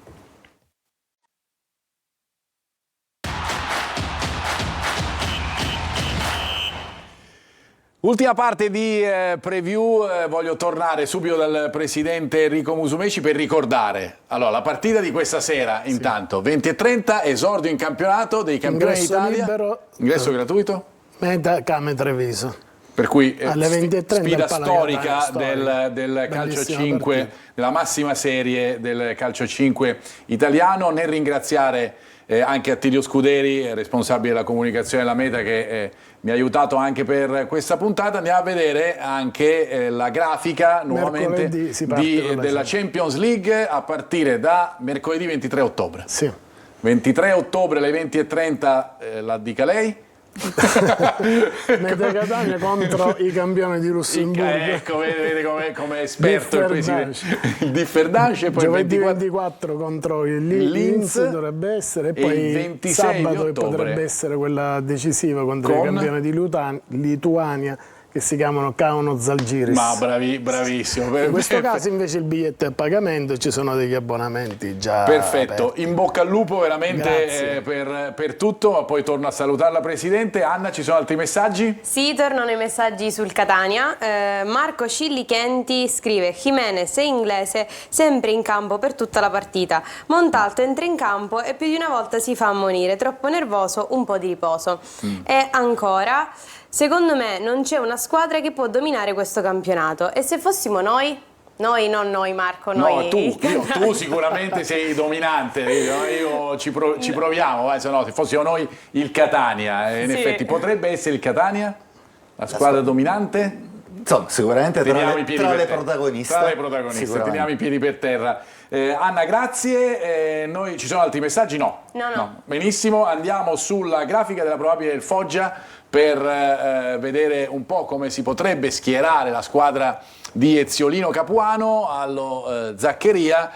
Ultima parte di preview, voglio tornare subito dal presidente Enrico Musumeci per ricordare la partita di questa sera. Intanto 20:30, esordio in campionato dei campioni d'Italia, libero, ingresso gratuito, Meta Came Treviso, per cui alle 20:30 sfida storica storica del calcio 5, partita. della massima serie del calcio 5 italiano. Nel ringraziare anche Attilio Scuderi, responsabile della comunicazione della Meta, che mi ha aiutato anche per questa puntata. Andiamo a vedere anche la grafica nuovamente della Champions League a partire da mercoledì 23 ottobre. Sì. 23 ottobre alle 20:30, la dica lei. Meta Catania contro i campioni di Lussemburgo. Ecco, vede come esperto il presidente. Il Differdange, e poi giovedì 24 contro il Linz dovrebbe essere, e poi il 26 sabato di ottobre potrebbe essere quella decisiva contro i campioni di Lituania, che si chiamano Kauno Zalgiris. Ma bravissimo. In questo caso invece il biglietto è a pagamento e ci sono degli abbonamenti già perfetto, aperti. In bocca al lupo veramente per tutto, ma poi torno a salutarla Presidente. Anna, ci sono altri messaggi? Sì, tornano i messaggi sul Catania. Marco Scillichenti scrive: Jimenez e Inglese sempre in campo per tutta la partita. Montalto entra in campo e più di una volta si fa ammonire, troppo nervoso, un po' di riposo. E ancora: secondo me non c'è una squadra che può dominare questo campionato, e se fossimo noi? Non noi Marco, No, noi. tu sicuramente sei dominante, ci proviamo, vai, se fossimo noi il Catania, in effetti potrebbe essere il Catania, la squadra dominante? Insomma, sicuramente tra le protagoniste. Teniamo i piedi per terra. Anna, grazie. Ci sono altri messaggi? No. Benissimo, andiamo sulla grafica della probabile del Foggia per vedere un po' come si potrebbe schierare la squadra di Eziolino Capuano allo Zaccheria.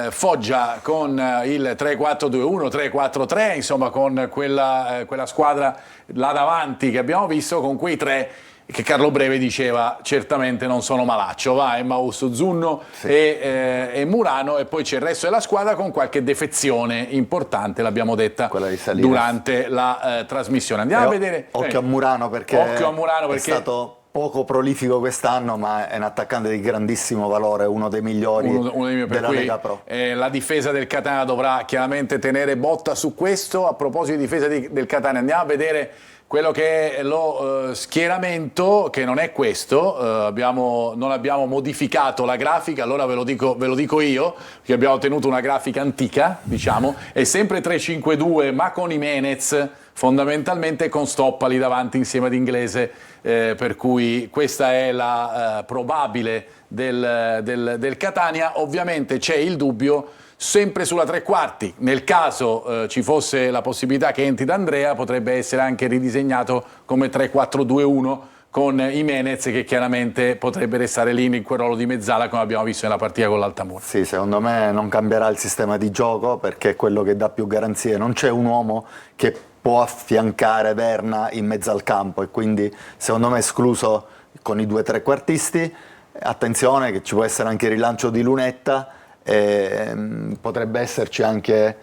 Foggia con il 3-4-2-1, 3-4-3, insomma con quella squadra là davanti che abbiamo visto, con quei tre che Carlo Breve diceva certamente non sono malaccio, Mausso, Zunno e Murano, e poi c'è il resto della squadra con qualche defezione importante, l'abbiamo detta durante la trasmissione. Andiamo a vedere. Occhio a Murano perché è stato poco prolifico quest'anno, ma è un attaccante di grandissimo valore, uno dei migliori della Lega Pro. La difesa del Catania dovrà chiaramente tenere botta su questo. A proposito di difesa del Catania, andiamo a vedere quello che è lo schieramento, che non è questo, non abbiamo modificato la grafica, allora ve lo dico io, che abbiamo tenuto una grafica antica, diciamo, è sempre 3-5-2, ma con Jimenez, fondamentalmente con Stoppali davanti insieme ad Inglese, per cui questa è la probabile del Catania. Ovviamente c'è il dubbio sempre sulla tre quarti, nel caso ci fosse la possibilità che entri D'Andrea, potrebbe essere anche ridisegnato come 3-4-2-1 con Jimenez, che chiaramente potrebbe restare lì in quel ruolo di mezzala come abbiamo visto nella partita con l'Altamura. Sì, secondo me non cambierà il sistema di gioco perché è quello che dà più garanzie, non c'è un uomo che può affiancare Verna in mezzo al campo e quindi secondo me è escluso con i due trequartisti. Attenzione che ci può essere anche il rilancio di Lunetta, potrebbe esserci anche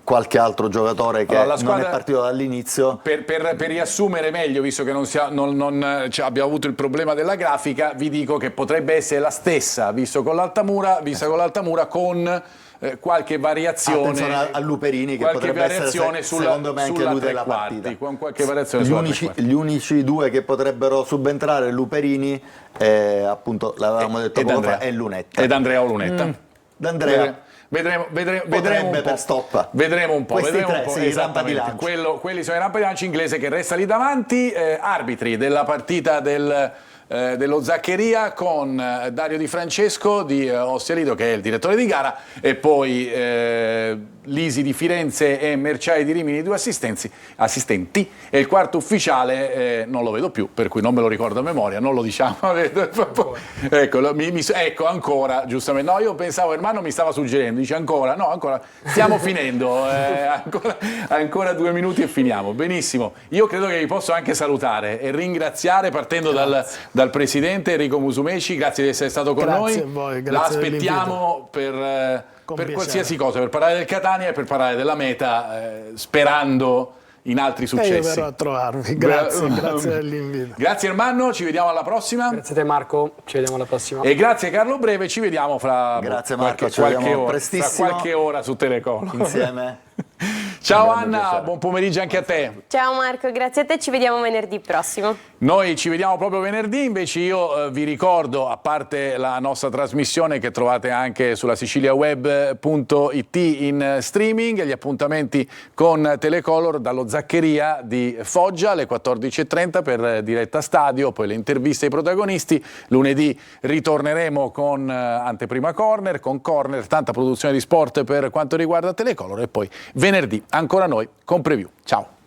qualche altro giocatore che non è partito dall'inizio. Per riassumere meglio, visto che abbiamo avuto il problema della grafica, vi dico che potrebbe essere la stessa vista con l'Altamura con qualche variazione. Attenzione a Luperini, che potrebbe essere secondo me anche lui della partita. Con qualche variazione gli unici due che potrebbero subentrare, Luperini, appunto l'avevamo detto poco fa, e Lunetta. Ed Andrea o Lunetta. D'Andrea vedremo un po'. Per Stoppa. Vedremo un po'. Questi tre, sì, esattamente. rampa di lancio. Quelli sono i rampa di lancio. Inglese che resta lì davanti. Arbitri della partita dello Zaccheria con Dario Di Francesco di Ossialido, che è il direttore di gara, e poi Lisi di Firenze e Merciai di Rimini, due assistenti, e il quarto ufficiale non lo vedo più, per cui non me lo ricordo a memoria, non lo diciamo. Ecco, ancora, giustamente. No, io pensavo, Ermanno mi stava suggerendo, dice ancora, no, ancora, stiamo finendo, ancora 2 minuti e finiamo. Benissimo, io credo che vi posso anche salutare e ringraziare, partendo dal presidente Enrico Musumeci, grazie di essere stato con noi. A voi, grazie. La aspettiamo per qualsiasi cosa, per parlare del Catania e per parlare della meta, sperando in altri successi. Io verrò a trovarvi, grazie dell'invito. Grazie Ermanno, ci vediamo alla prossima. Grazie a te Marco, ci vediamo alla prossima. E grazie Carlo Breve, ci vediamo fra qualche ora su Telecolor. Insieme. Ciao Anna, buon pomeriggio anche a te. Ciao Marco, grazie a te, ci vediamo venerdì prossimo. Noi ci vediamo proprio venerdì, invece io vi ricordo, a parte la nostra trasmissione che trovate anche sulla siciliaweb.it in streaming, gli appuntamenti con Telecolor dallo Zaccheria di Foggia alle 14:30 per diretta stadio, poi le interviste ai protagonisti. Lunedì ritorneremo con Anteprima Corner, con Corner, tanta produzione di sport per quanto riguarda Telecolor, e poi venerdì ancora noi con Preview. Ciao!